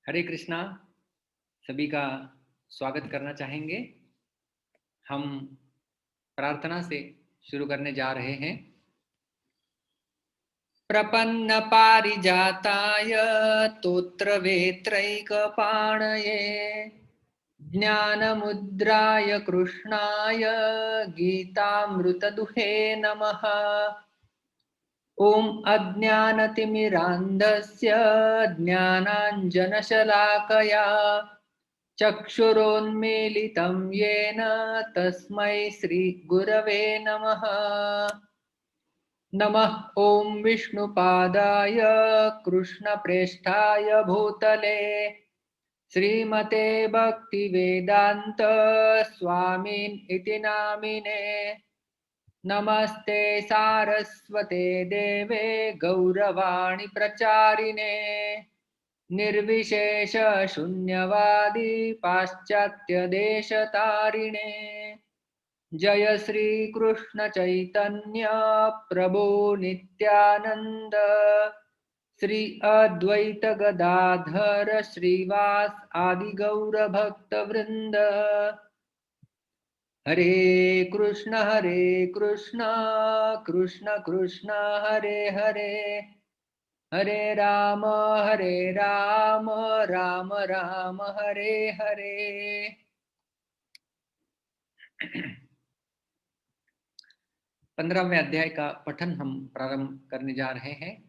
हरे कृष्णा। सभी का स्वागत करना चाहेंगे। हम प्रार्थना से शुरू करने जा रहे हैं। प्रपन्न पारिजाताय तोत्रवेत्रैकपाणये ज्ञानमुद्राय कृष्णाय गीतामृतदुहे नमः। ॐ अज्ञानतिमिरान्धस्य ज्ञानाञ्जनशलाकया चक्षुरोन्मीलितं येन तस्मै श्रीगुरवे नमः। नमः ॐ विष्णुपादाय कृष्णप्रेष्ठाय भूतले श्रीमते भक्तिवेदान्त स्वामिन् इति नामिने। नमस्ते सारस्वते देवे गौरवाणी प्रचारिणे निर्विशेष शून्यवादी पाश्चात्य देशतारिणे। जय श्री कृष्ण चैतन्य प्रभु नित्यानंद श्री अद्वैत गदाधर श्रीवास आदि गौर भक्त वृंद। हरे कृष्ण कृष्ण कृष्ण हरे हरे, हरे राम राम राम हरे हरे। 15वें अध्याय का पठन हम प्रारंभ करने जा रहे हैं।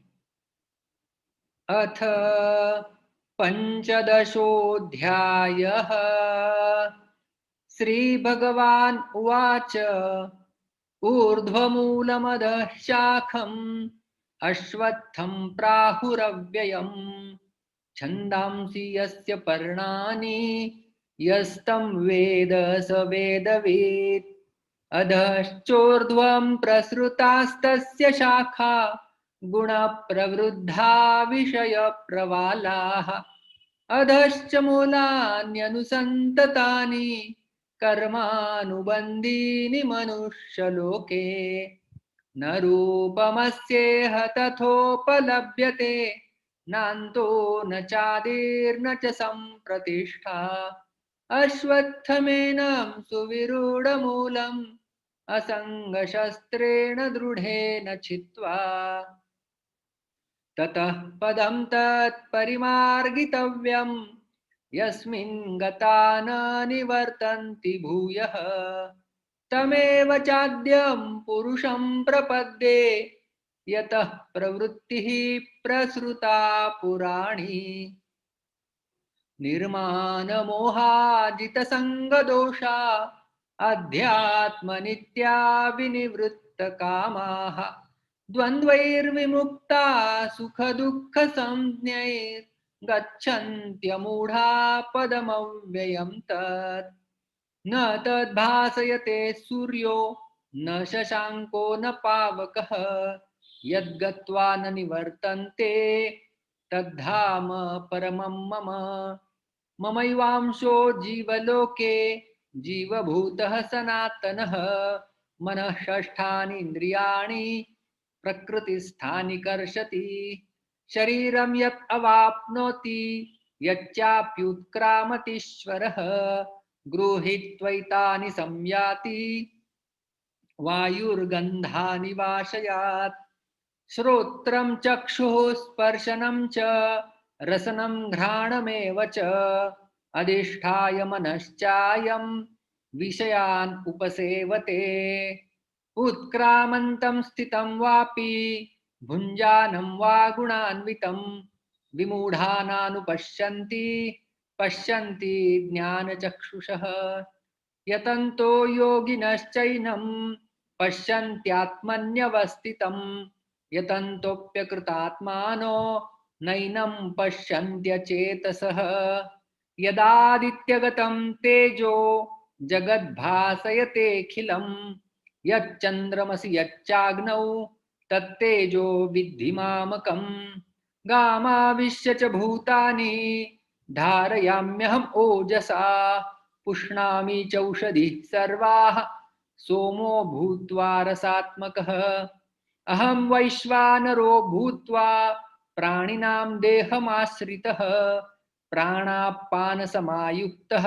अथ पंचदशोऽध्यायः। श्रीभगवान् उवाच ऊर्ध्वमूलमधः शाखम् अश्वत्थं प्राहुरव्ययम् छन्दांसि यस्य पर्णानि यस्तं वेद स वेदवित्। अधश्चोर्ध्वं प्रसृतास्तस्य शाखा गुणप्रवृद्धा विषयप्रवालाः। अधश्च मूलान्यनुसन्ततानि कर्मानुबन्धीनि मनुष्यलोके। न रूपमस्येह तथोपलभ्यते नान्तो न चादिर्न च सम्प्रतिष्ठा। अश्वत्थमेनं सुविरूढमूलम् असङ्गशस्त्रेण दृढेन छित्त्वा ततः पदं तत्परिमार्गितव्यम् यस्मिन् गता न निवर्तन्ति भूयः। तमेव चाद्यं पुरुषं प्रपद्ये यतः प्रवृत्तिः प्रसृता पुराणी। निर्मानमोहाजितसङ्गदोषा अध्यात्मनित्या विनिवृत्तकामाः द्वन्द्वैर्विमुक्ता सुखदुःखसंज्ञैर्गच्छन्त्यमूढा पदमव्ययं तत्। न तद्भासयते सूर्यो न शशाङ्को न पावकः यद्गत्वा न निवर्तन्ते तद्धाम परमं मम। ममैवांशो जीवलोके जीवभूतः सनातनः। मनः षष्ठानि इन्द्रियाणि प्रकृतिस्थानि कर्षति। शरीरं यत् अवाप्नोति यच्चाप्युत्क्रामतीश्वरः गृहीत्वैतानि संयाति वायुर्गन्धानि वाशयात्। श्रोत्रं चक्षुः स्पर्शनं च रसनं घ्राणमेव च अधिष्ठाय मनश्चायं विषयान् उपसेवते। उत्क्रामन्तं स्थितं वापि भुञ्जानं वा गुणान्वितं विमूढानानुपश्यन्ति पश्यन्ति ज्ञानचक्षुषः। यतन्तो योगिनश्चैनं पश्यन्त्यात्मन्यवस्थितं यतन्तोऽप्यकृतात्मानो नैनं पश्यन्त्यचेतसः। यदादित्यगतं तेजो जगद्भासयतेऽखिलं यच्चन्द्रमसि यच्चाग्नौ तत्तेजो विद्धि मामकम्। गामाविश्य च भूतानि धारयाम्यहम् ओजसा पुष्णामि चौषधिः सर्वाः सोमो भूत्वा रसात्मकः। अहं वैश्वानरो भूत्वा प्राणिनां देहमाश्रितः प्राणापान समायुक्तः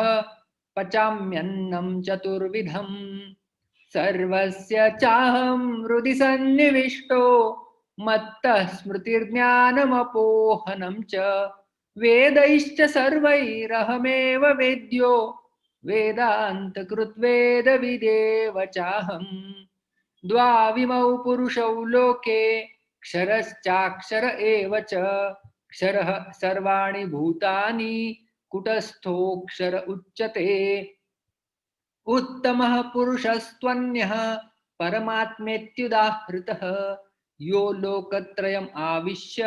पचाम्यन्नं चतुर्विधं सर्वस्य चाहं हृदि सन्निविष्टो मत्तः स्मृतिर्ज्ञानमपोहनं च वेदैश्च सर्वैरहमेव वेद्यो वेदान्तकृद्वेदविदेव चाहम् द्वाविमौ पुरुषौ लोके क्षरश्चाक्षर एव च क्षरः सर्वाणि भूतानि कुटस्थोऽक्षर उच्यते उत्तमः पुरुषस्त्वन्यः परमात्मेत्युदाहृतः यो लोकत्रयम् आविश्य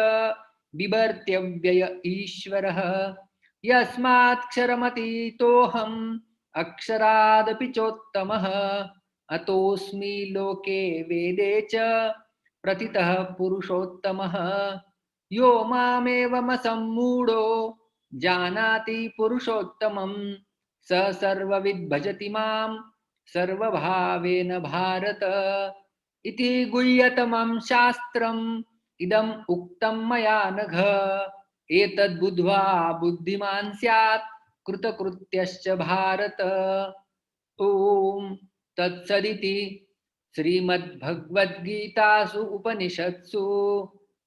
बिभर्त्यव्यय ईश्वरः यस्मात्क्षरमतीतोऽहम् अक्षरादपि चोत्तमः अतोऽस्मि लोके वेदे च प्रतितः पुरुषोत्तमः यो मामेवमसम्मूढो जानाति पुरुषोत्तमम् स सर्वविद् भजति मां सर्वभावेन भारत इति गुह्यतमं शास्त्रम् इदम् उक्तं मया नघ एतद्बुद्ध्वा बुद्धिमान् स्यात् कृतकृत्यश्च भारत ओम तत्सदिति श्रीमद्भगवद्गीतासु उपनिषत्सु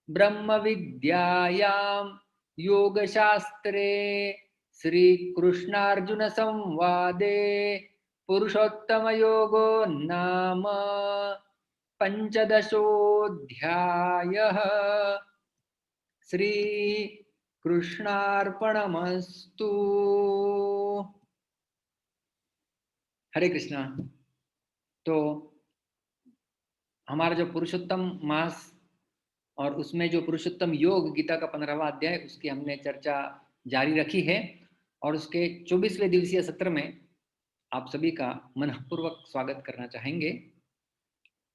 ब्रह्मविद्यायां योगशास्त्रे श्रीकृष्णार्जुन संवादे पुरुषोत्तमयोगो नाम पंचदशोऽध्यायः। श्रीकृष्णार्पणमस्तु। हरे कृष्णा। तो हमारा जो पुरुषोत्तम मास और उसमें जो पुरुषोत्तम योग गीता का 15वां अध्याय उसकी हमने चर्चा जारी रखी है और उसके 24वें दिवसीय सत्र में आप सभी का मनपूर्वक स्वागत करना चाहेंगे।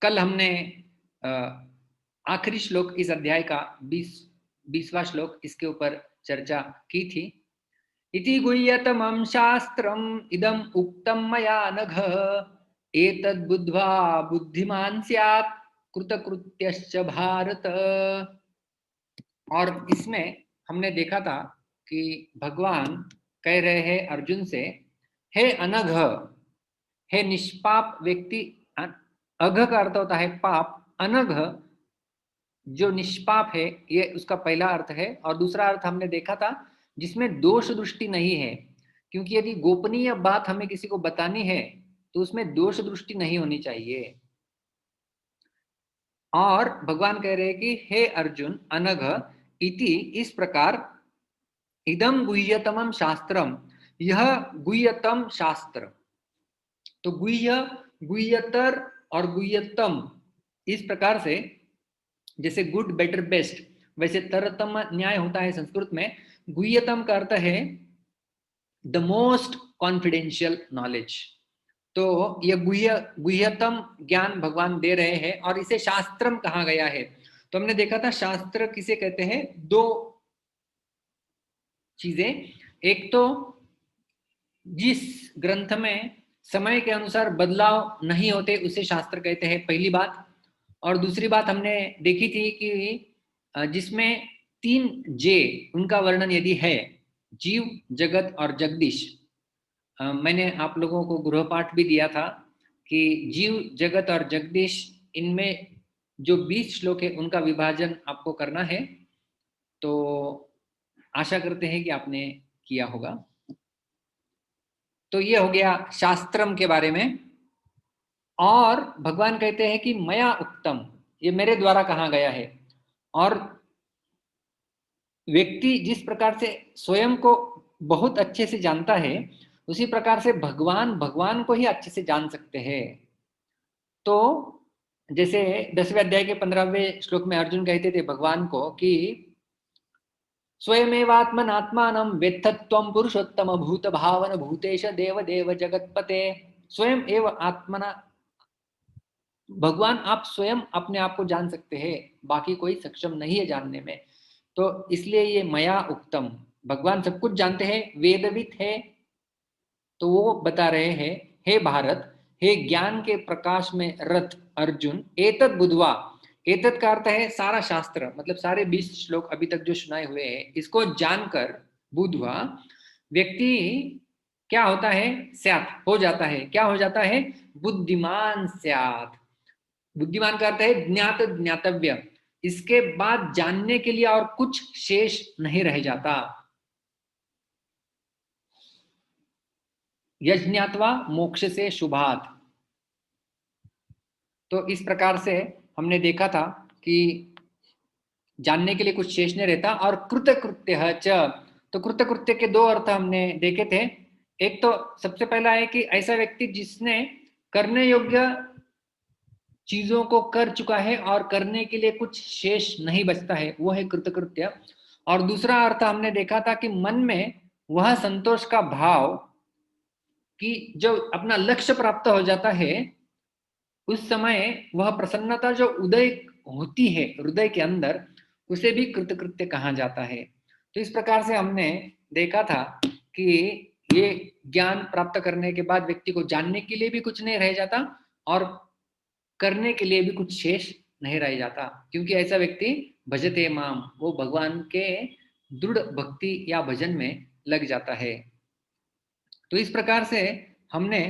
कल हमने आखिरी श्लोक इस अध्याय का 20वां श्लोक इसके ऊपर चर्चा की थी। इति गुह्यतमं शास्त्रम् इदम् उक्तं मया नघ एतद् बुद्ध्वा बुद्धिमान् स्यात् कृतकृत्यश्च भारत। और इसमें हमने देखा था कि भगवान कह रहे हैं अर्जुन से, हे अनघ, हे निष्पाप व्यक्ति। अघ का अर्थ होता है पाप, अनघ जो निष्पाप है ये उसका पहला अर्थ है। और दूसरा अर्थ हमने देखा था जिसमें दोष दृष्टि नहीं है, क्योंकि यदि गोपनीय बात हमें किसी को बतानी है तो उसमें दोष दृष्टि नहीं होनी चाहिए। और भगवान कह रहे हैं कि हे अर्जुन, अनघ इति इस प्रकार, इदम गुह्यतमं शास्त्रम, यह गुह्यतम शास्त्र। तो गुह्य, गुह्यतर और गुह्यतम इस प्रकार से, जैसे गुड बेटर बेस्ट वैसे तरतम न्याय होता है संस्कृत में। गुह्यतम का अर्थ है द मोस्ट कॉन्फिडेंशियल नॉलेज। तो ये गुह्यतम ज्ञान भगवान दे रहे हैं और इसे शास्त्रम कहा गया है। तो हमने देखा था शास्त्र किसे कहते हैं, दो चीजें। एक तो जिस ग्रंथ में समय के अनुसार बदलाव नहीं होते उसे शास्त्र कहते हैं, पहली बात। और दूसरी बात हमने देखी थी कि जिसमें 3 जे उनका वर्णन यदि है, जीव, जगत और जगदीश। मैंने आप लोगों को गृहपाठ भी दिया था कि जीव, जगत और जगदीश, इनमें जो 20 श्लोक है उनका विभाजन आपको करना है। तो आशा करते हैं कि आपने किया होगा। तो ये हो गया शास्त्रम के बारे में। और भगवान कहते हैं कि मया उक्तम, ये मेरे द्वारा कहा गया है। और व्यक्ति जिस प्रकार से स्वयं को बहुत अच्छे से जानता है उसी प्रकार से भगवान को ही अच्छे से जान सकते हैं। तो जैसे 10वें अध्याय के 15वें श्लोक में अर्जुन कहते थे भगवान को कि स्वयमेवात्मनात्मानं वेत्थत्वं पुरुषोत्तम भूत भावन भूतेश देव देव जगतपते। स्वयं एव आत्मना, भगवान आप स्वयं अपने आप को जान सकते हैं, बाकी कोई सक्षम नहीं है जानने में। तो इसलिए ये मया उक्तम, भगवान सब कुछ जानते हैं, वेदविद है। तो वो बता रहे हैं, हे भारत, हे ज्ञान के प्रकाश में रत अर्जुन, एतत् बुद्ध्वा, एतत् का अर्थ है सारा शास्त्र, मतलब सारे 20 श्लोक अभी तक जो सुनाए हुए हैं, इसको जानकर बुद्ध्वा व्यक्ति क्या होता है, स्यात् हो जाता है, क्या हो जाता है, बुद्धिमान स्यात्। बुद्धिमान का अर्थ है ज्ञात ज्ञातव्य, इसके बाद जानने के लिए और कुछ शेष नहीं रह जाता। यज्ञात्वा मोक्ष से शुभात। तो इस प्रकार से हमने देखा था कि जानने के लिए कुछ शेष नहीं रहता। और कृतकृत्य च, तो कृतकृत्य के दो अर्थ हमने देखे थे। एक तो सबसे पहला है कि ऐसा व्यक्ति जिसने करने योग्य चीजों को कर चुका है और करने के लिए कुछ शेष नहीं बचता है, वो है कृतकृत्य। और दूसरा अर्थ हमने देखा था कि मन में वह संतोष का भाव कि जो अपना लक्ष्य प्राप्त हो जाता है उस समय वह प्रसन्नता जो उदय होती है हृदय के अंदर, उसे भी कृतकृत्य कहा जाता है। तो इस प्रकार से हमने देखा था कि ये ज्ञान प्राप्त करने के बाद व्यक्ति को जानने के लिए भी कुछ नहीं रह जाता और करने के लिए भी कुछ शेष नहीं रह जाता, क्योंकि ऐसा व्यक्ति भजते माम, वो भगवान के दृढ़ भक्ति या भजन में लग जाता है। तो इस प्रकार से हमने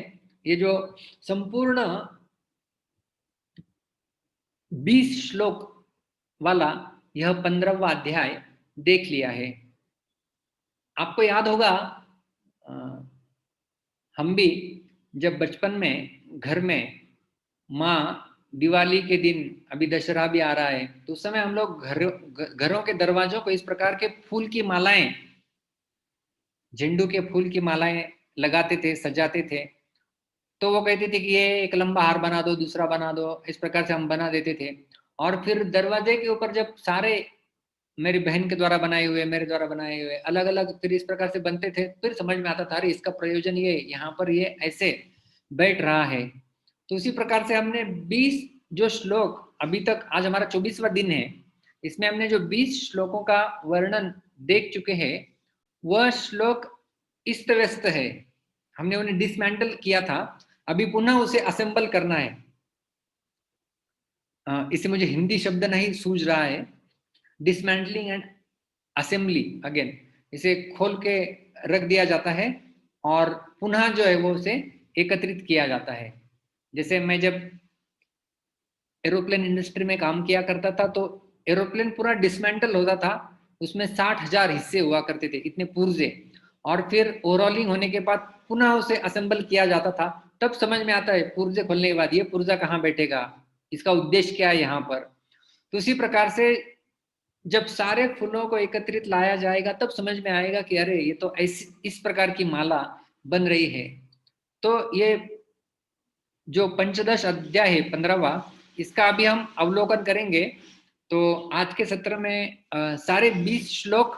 ये जो संपूर्ण 20 श्लोक वाला यह 15वां अध्याय देख लिया है। आपको याद होगा हम भी जब बचपन में घर में माँ दिवाली के दिन, अभी दशहरा भी आ रहा है, तो उस समय हम लोग घरों के दरवाजों को इस प्रकार के फूल की मालाएं, झंडू के फूल की मालाएं लगाते थे, सजाते थे। तो वो कहते थे कि ये एक लंबा हार बना दो, दूसरा बना दो, इस प्रकार से हम बना देते थे। और फिर दरवाजे के ऊपर जब सारे मेरी बहन के द्वारा बनाए हुए, मेरे द्वारा बनाए हुए अलग अलग फिर इस प्रकार से बनते थे, फिर समझ में आता था अरे इसका प्रयोजन ये, यहाँ पर ये ऐसे बैठ रहा है। तो उसी प्रकार से हमने 20 जो श्लोक, अभी तक आज हमारा 24वां दिन है, इसमें हमने जो 20 श्लोकों का वर्णन देख चुके हैं, वह श्लोक इस्त व्यस्त है, हमने उन्हें डिसमेंटल किया था, अभी पुनः उसे असेंबल करना है। इसे मुझे हिंदी शब्द नहीं सूझ रहा है, डिसमेंटलिंग एंड असेंबली अगेन, इसे खोल के रख दिया जाता है और पुनः जो है वो उसे एकत्रित किया जाता है। जैसे मैं जब एरोप्लेन इंडस्ट्री में काम किया करता था तो एरोप्लेन पूरा डिसमेंटल होता था, उसमें 60,000 हिस्से हुआ करते थे, इतने पुर्जे, और फिर ओवरऑलिंग होने के बाद पुनः उसे असेंबल किया जाता था। तब समझ में आता है पुर्जे खोलने के बाद ये पुर्जा कहाँ बैठेगा, इसका उद्देश्य क्या है यहाँ पर। तो उसी प्रकार से जब सारे फूलों को एकत्रित लाया जाएगा तब समझ में आएगा कि अरे ये तो ऐसी इस प्रकार की माला बन रही है। तो ये जो पंचदश अध्याय है 15वां, इसका अभी हम अवलोकन करेंगे। तो आज के सत्र में सारे 20 श्लोक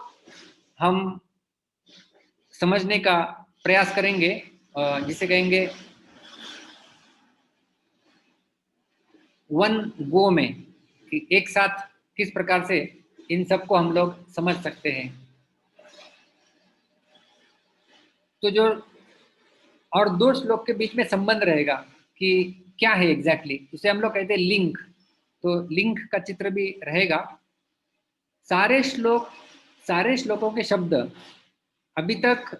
हम समझने का प्रयास करेंगे, जिसे कहेंगे वन गो में, कि एक साथ किस प्रकार से इन सबको हम लोग समझ सकते हैं। तो जो और दो श्लोक के बीच में संबंध रहेगा कि क्या है एग्जैक्टली, उसे हम लोग कहते हैं लिंक। तो लिंक का चित्र भी रहेगा। सारे श्लोकों के शब्द अभी तक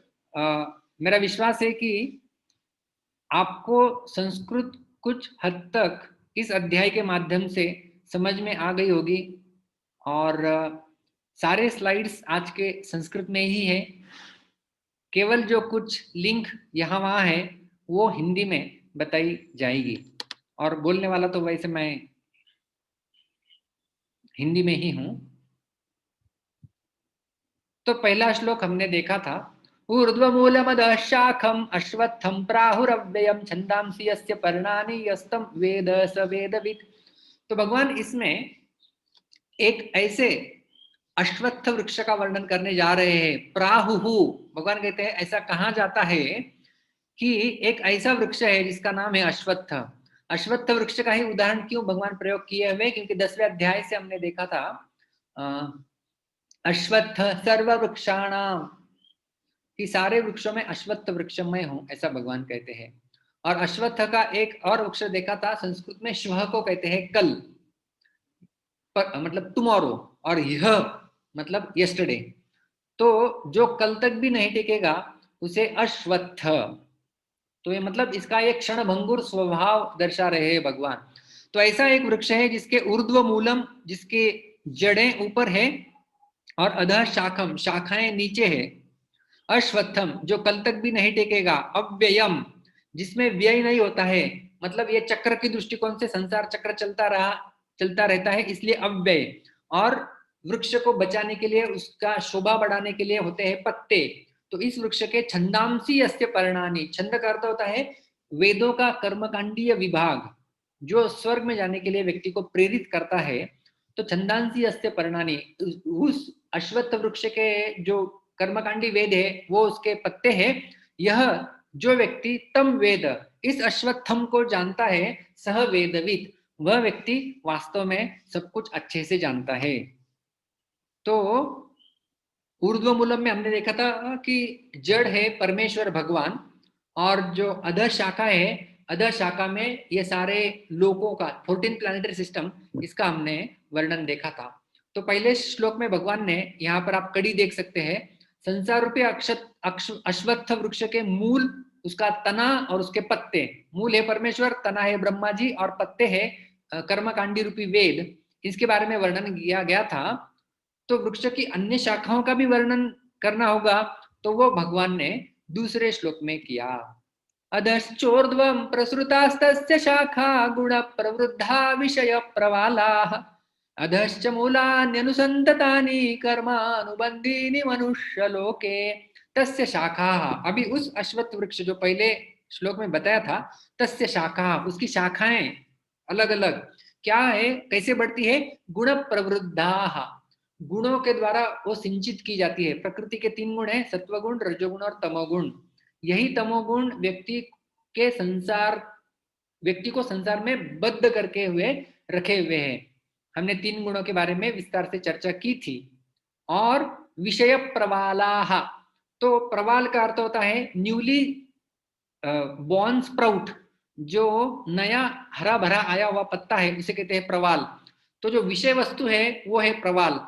मेरा विश्वास है कि आपको संस्कृत कुछ हद तक इस अध्याय के माध्यम से समझ में आ गई होगी। और सारे स्लाइड्स आज के संस्कृत में ही है, केवल जो कुछ लिंक यहाँ वहाँ है वो हिंदी में बताई जाएगी। और बोलने वाला तो वैसे मैं हिंदी में ही हूँ। तो पहला श्लोक हमने देखा था, ऊर्ध्वमूलमदशाखम अश्वत्थम प्राहुरव्ययम छंदांसि यस्य पर्णानि यस्तम वेद स वेदवित्। तो भगवान इसमें एक ऐसे अश्वत्थ वृक्ष का वर्णन करने जा रहे हैं। प्राहुहु, भगवान कहते हैं ऐसा कहा जाता है कि एक ऐसा वृक्ष है जिसका नाम है अश्वत्थ। अश्वत्थ वृक्ष का ही उदाहरण क्यों भगवान प्रयोग किए हुए, क्योंकि 10वें अध्याय से हमने देखा था अश्वत्थ सर्व वृक्षाणाम, कि सारे वृक्षों में अश्वत्थ वृक्ष मैं हूं, ऐसा भगवान कहते हैं। और अश्वत्थ का एक और वृक्ष देखा था, संस्कृत में श्वः को कहते हैं कल, पर मतलब टुमारो, और यह मतलब यस्टरडे। तो जो कल तक भी नहीं टिकेगा उसे अश्वत्थ, तो ये मतलब इसका एक क्षण भंगुर स्वभाव दर्शा रहे हैं भगवान। तो ऐसा एक वृक्ष है जिसके ऊर्ध्व मूलम, जिसके जड़ें ऊपर है, और अधः शाखम, शाखाएं नीचे है। अश्वत्थम, जो कल तक भी नहीं टेकेगा। अव्ययम, जिसमें व्यय नहीं होता है, मतलब ये चक्र की दृष्टिकोण से संसार चक्र चलता रहता है, इसलिए अव्यय। और वृक्ष को बचाने के लिए, उसका शोभा बढ़ाने के लिए होते हैं पत्ते। तो इस वृक्ष के छंदांसी अस्त्य पर्णानि, छंद का अर्थ होता है वेदों का कर्मकांडीय विभाग, जो स्वर्ग में जाने के लिए व्यक्ति को प्रेरित करता है। तो छंदांसी अस्त्य पर्णानि, उस अश्वत्थ वृक्ष के जो कर्मकांडी वेद है वो उसके पत्ते हैं। यह जो व्यक्ति तम वेद, इस अश्वत्थम को जानता है, सह वेदविद, वह व्यक्ति वास्तव में सब कुछ अच्छे से जानता है। तो ऊर्ध्व मूलम में हमने देखा था कि जड़ है परमेश्वर भगवान, और जो अधः शाखा है, अधः शाखा में ये सारे लोकों का 14 प्लैनेटरी सिस्टम, इसका हमने वर्णन देखा था। तो पहले श्लोक में भगवान ने, यहाँ पर आप कड़ी देख सकते हैं, संसार रूपी अश्वत्थ वृक्ष के मूल, उसका तना और उसके पत्ते, मूल है परमेश्वर, तना है ब्रह्मा जी, और पत्ते है कर्मकांडी रूपी वेद, इसके बारे में वर्णन किया गया था। तो वृक्ष की अन्य शाखाओं का भी वर्णन करना होगा, तो वो भगवान ने दूसरे श्लोक में किया। अधश्चोर्ध्वं प्रसृतास्तस्य शाखा गुण प्रवृद्धा विषय प्रवालाः, अधश्च मूलान्यनुसन्ततानि कर्मानुबन्धीनि मनुष्यलोके तस्य शाखाः। अभी उस अश्वत्थ वृक्ष जो पहले श्लोक में बताया था, तस्य शाखा, उसकी शाखाएं अलग अलग क्या है, कैसे बढ़ती है, गुण प्रवृद्धाः, गुणों के द्वारा वो सिंचित की जाती है। प्रकृति के 3 गुण है, सत्वगुण, रजोगुण और तमोगुण। यही तमोगुण व्यक्ति को संसार में बद्ध करके हुए रखे हुए हैं। हमने 3 गुणों के बारे में विस्तार से चर्चा की थी। और विषय प्रवालाह, तो प्रवाल का अर्थ होता है न्यूली बॉर्न स्प्राउट, जो नया हरा भरा आया हुआ पत्ता है उसे कहते हैं प्रवाल। तो जो विषय वस्तु है वो है प्रवाल।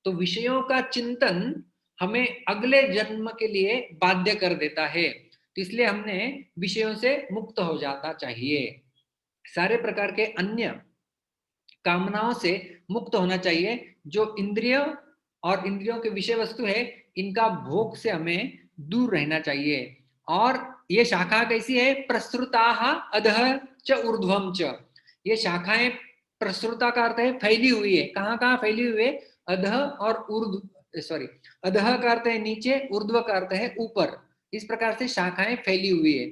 तो विषयों का चिंतन हमें अगले जन्म के लिए बाध्य कर देता है, तो इसलिए हमने विषयों से मुक्त हो जाना चाहिए, सारे प्रकार के अन्य कामनाओं से मुक्त होना चाहिए। जो इंद्रिय और इंद्रियों के विषय वस्तु है, इनका भोग से हमें दूर रहना चाहिए। और ये शाखा कैसी है, प्रसृताः अधः च ऊर्ध्वं च, ये शाखाएं, प्रसृता का अर्थ है फैली हुई है, कहाँ कहाँ फैली हुई है, अधः और ऊर्ध्व, सॉरी, अधः का अर्थ है नीचे, ऊर्ध्व का अर्थ है ऊपर, इस प्रकार से शाखाएं फैली हुई है।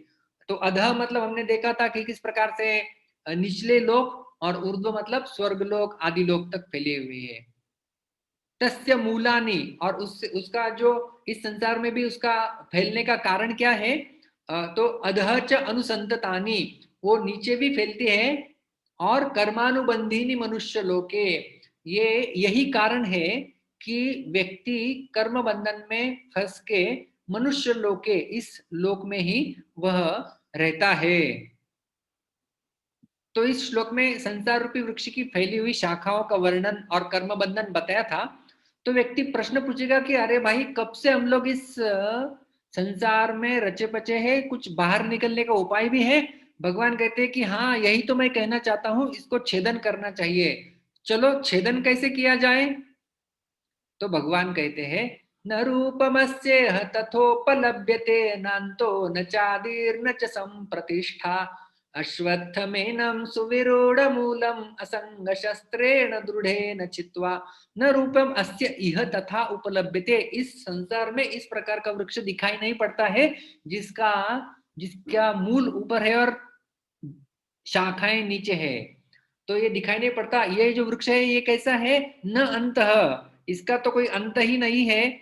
तो अधः मतलब हमने देखा था कि किस प्रकार से निचले लोक, और ऊर्ध्व मतलब स्वर्ग लोक आदि लोक तक फैली हुई है। तस्य मूलानि, और उसका जो इस संसार में भी उसका फैलने का कारण क्या है, तो अधः च अनुसंततानि, वो नीचे भी फैलती है, और कर्मानुबंधीनि मनुष्य लोके, ये यही कारण है कि व्यक्ति कर्म बंधन में फंस के मनुष्य लोके, इस लोक में ही वह रहता है। तो इस श्लोक में संसार रूपी वृक्ष की फैली हुई शाखाओं का वर्णन और कर्म बंधन बताया था। तो व्यक्ति प्रश्न पूछेगा कि अरे भाई, कब से हम लोग इस संसार में रचे पचे हैं, कुछ बाहर निकलने का उपाय भी है? भगवान कहते हैं कि हाँ, यही तो मैं कहना चाहता हूं, इसको छेदन करना चाहिए। चलो छेदन कैसे किया जाए? तो भगवान कहते हैं, न रूपमस्येह तथोपलभ्यते, नान्तो न चादिर्न च संप्रतिष्ठा, अश्वत्थमेनं सुविरूढमूलम् असंगशस्त्रेण दृढ़ेन चित्वा, न रूपम अस्य इह तथा उपलभ्यते। इस संसार में इस प्रकार का वृक्ष दिखाई नहीं पड़ता है जिसका मूल ऊपर है और शाखाएं नीचे है। तो ये दिखाई नहीं पड़ता। ये जो वृक्ष है ये कैसा है, न अंतः, इसका तो कोई अंत ही नहीं है,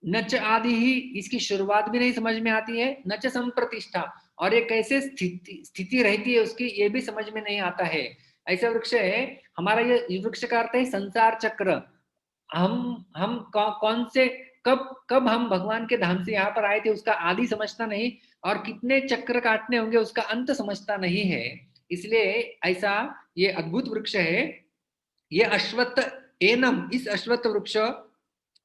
न च आदि ही, इसकी शुरुआत भी नहीं समझ में आती है, न च संप्रतिष्ठा, और ये कैसे स्थिति रहती है उसकी, ये भी समझ में नहीं आता है। ऐसा वृक्ष है हमारा। ये वृक्ष का अर्थ है संसार चक्र। हम कौन से, कब कब हम भगवान के धाम से यहाँ पर आए थे उसका आदि समझता नहीं, और कितने चक्र काटने होंगे उसका अंत समझता नहीं है। इसलिए ऐसा ये अद्भुत वृक्ष है, ये अश्वत्थ एनम, इस अश्वत्थ वृक्ष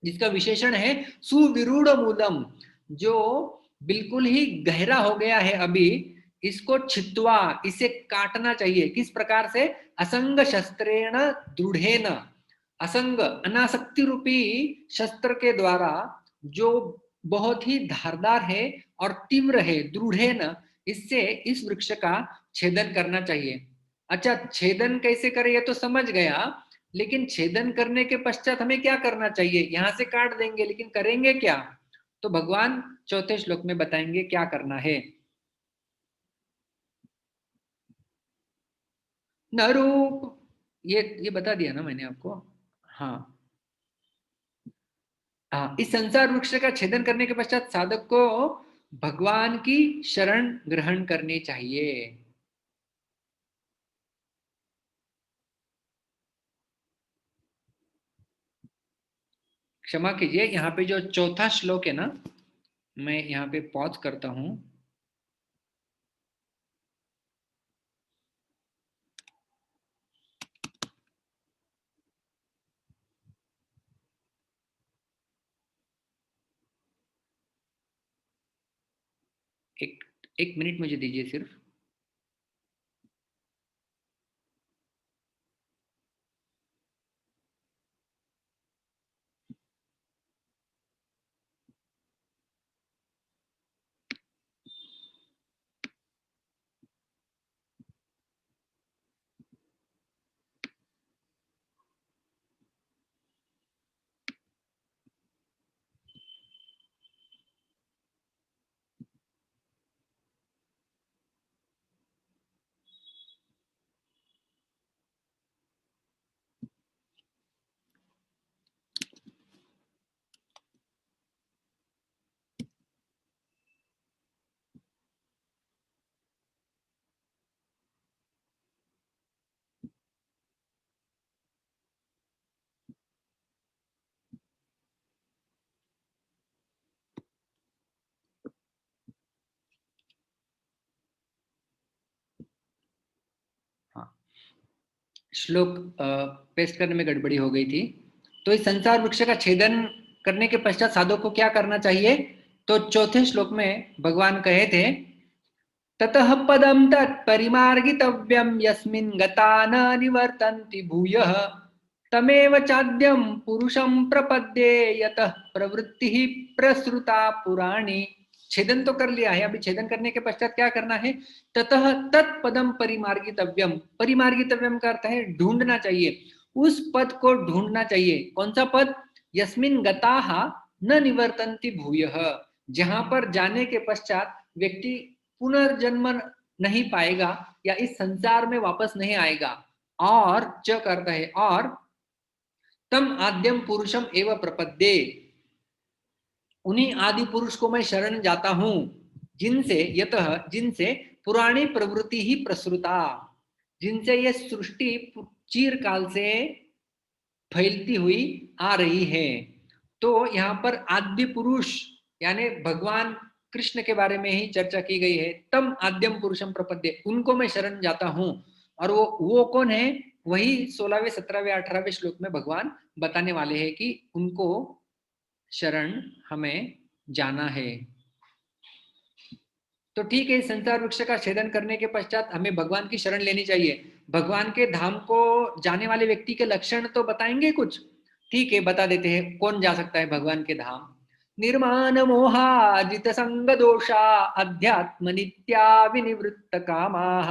जिसका विशेषण है सुविरूढ़ मूलम, जो बिल्कुल ही गहरा हो गया है अभी, इसको छित्वा, इसे काटना चाहिए। किस प्रकार से? असंग शस्त्रेण दृढ़ेन, असंग अनासक्ति रूपी शस्त्र के द्वारा, जो बहुत ही धारदार है और तीव्र है, दृढ़ेन, इससे इस वृक्ष का छेदन करना चाहिए। अच्छा, छेदन कैसे करें ये तो समझ गया, लेकिन छेदन करने के पश्चात हमें क्या करना चाहिए? यहां से काट देंगे, लेकिन करेंगे क्या? तो भगवान चौथे श्लोक में बताएंगे क्या करना है। न रूप, ये बता दिया ना मैंने आपको। हाँ, हाँ, इस संसार वृक्ष का छेदन करने के पश्चात साधक को भगवान की शरण ग्रहण करनी चाहिए। क्षमा कीजिए, यहाँ पे जो चौथा श्लोक है ना, मैं यहाँ पे पॉज करता हूं। एक एक मिनट मुझे दीजिए सिर्फ। हाँ, श्लोक पेस्ट करने में गड़बड़ी हो गई थी। तो इस संसार वृक्ष का छेदन करने के पश्चात साधक को क्या करना चाहिए? तो चौथे श्लोक में भगवान कहे थे, ततः पदम तत्परिमार्गितव्यम यस्मिन् गता न निवर्तन्ति भूयः तमेव चाद्यम पुरुषं प्रपद्ये यतः प्रवृत्ति प्रसृता पुराणी। छेदन तो कर लिया है, अभी छेदन करने के पश्चात क्या करना है? ततः तत्पदम परिमार्गितव्यम, परिमार्गितव्यम का अर्थ है ढूंढना चाहिए, उस पद को ढूंढना चाहिए। कौन सा पद? यस्मिन् गताः न निवर्तन्ति भूयः, जहां पर जाने के पश्चात व्यक्ति पुनर्जन्म नहीं पाएगा या इस संसार में वापस नहीं आएगा। और च करता है और तम आद्यम पुरुषम एवं प्रपद्ये, उन्हीं आदि पुरुष को मैं शरण जाता हूं, जिनसे यतः, जिनसे पुरानी प्रवृत्ति ही प्रसृता, जिनसे यह सृष्टि चिरकाल से फैलती हुई आ रही है। तो यहाँ पर आद्य पुरुष यानी भगवान कृष्ण के बारे में ही चर्चा की गई है। तम आद्यम पुरुषम प्रपद्ये, उनको मैं शरण जाता हूं। और वो कौन है? वही 16वें 17वें 18वें श्लोक में भगवान बताने वाले हैं कि उनको शरण हमें जाना है। तो ठीक है, संसार वृक्ष का छेदन करने के पश्चात हमें भगवान की शरण लेनी चाहिए। भगवान के धाम को जाने वाले व्यक्ति के लक्षण तो बताएंगे कुछ? ठीक है, बता देते हैं कौन जा सकता है भगवान के धाम। निर्माण मोहाजित संग दोषा अध्यात्म नित्या विनिवृत्त कामा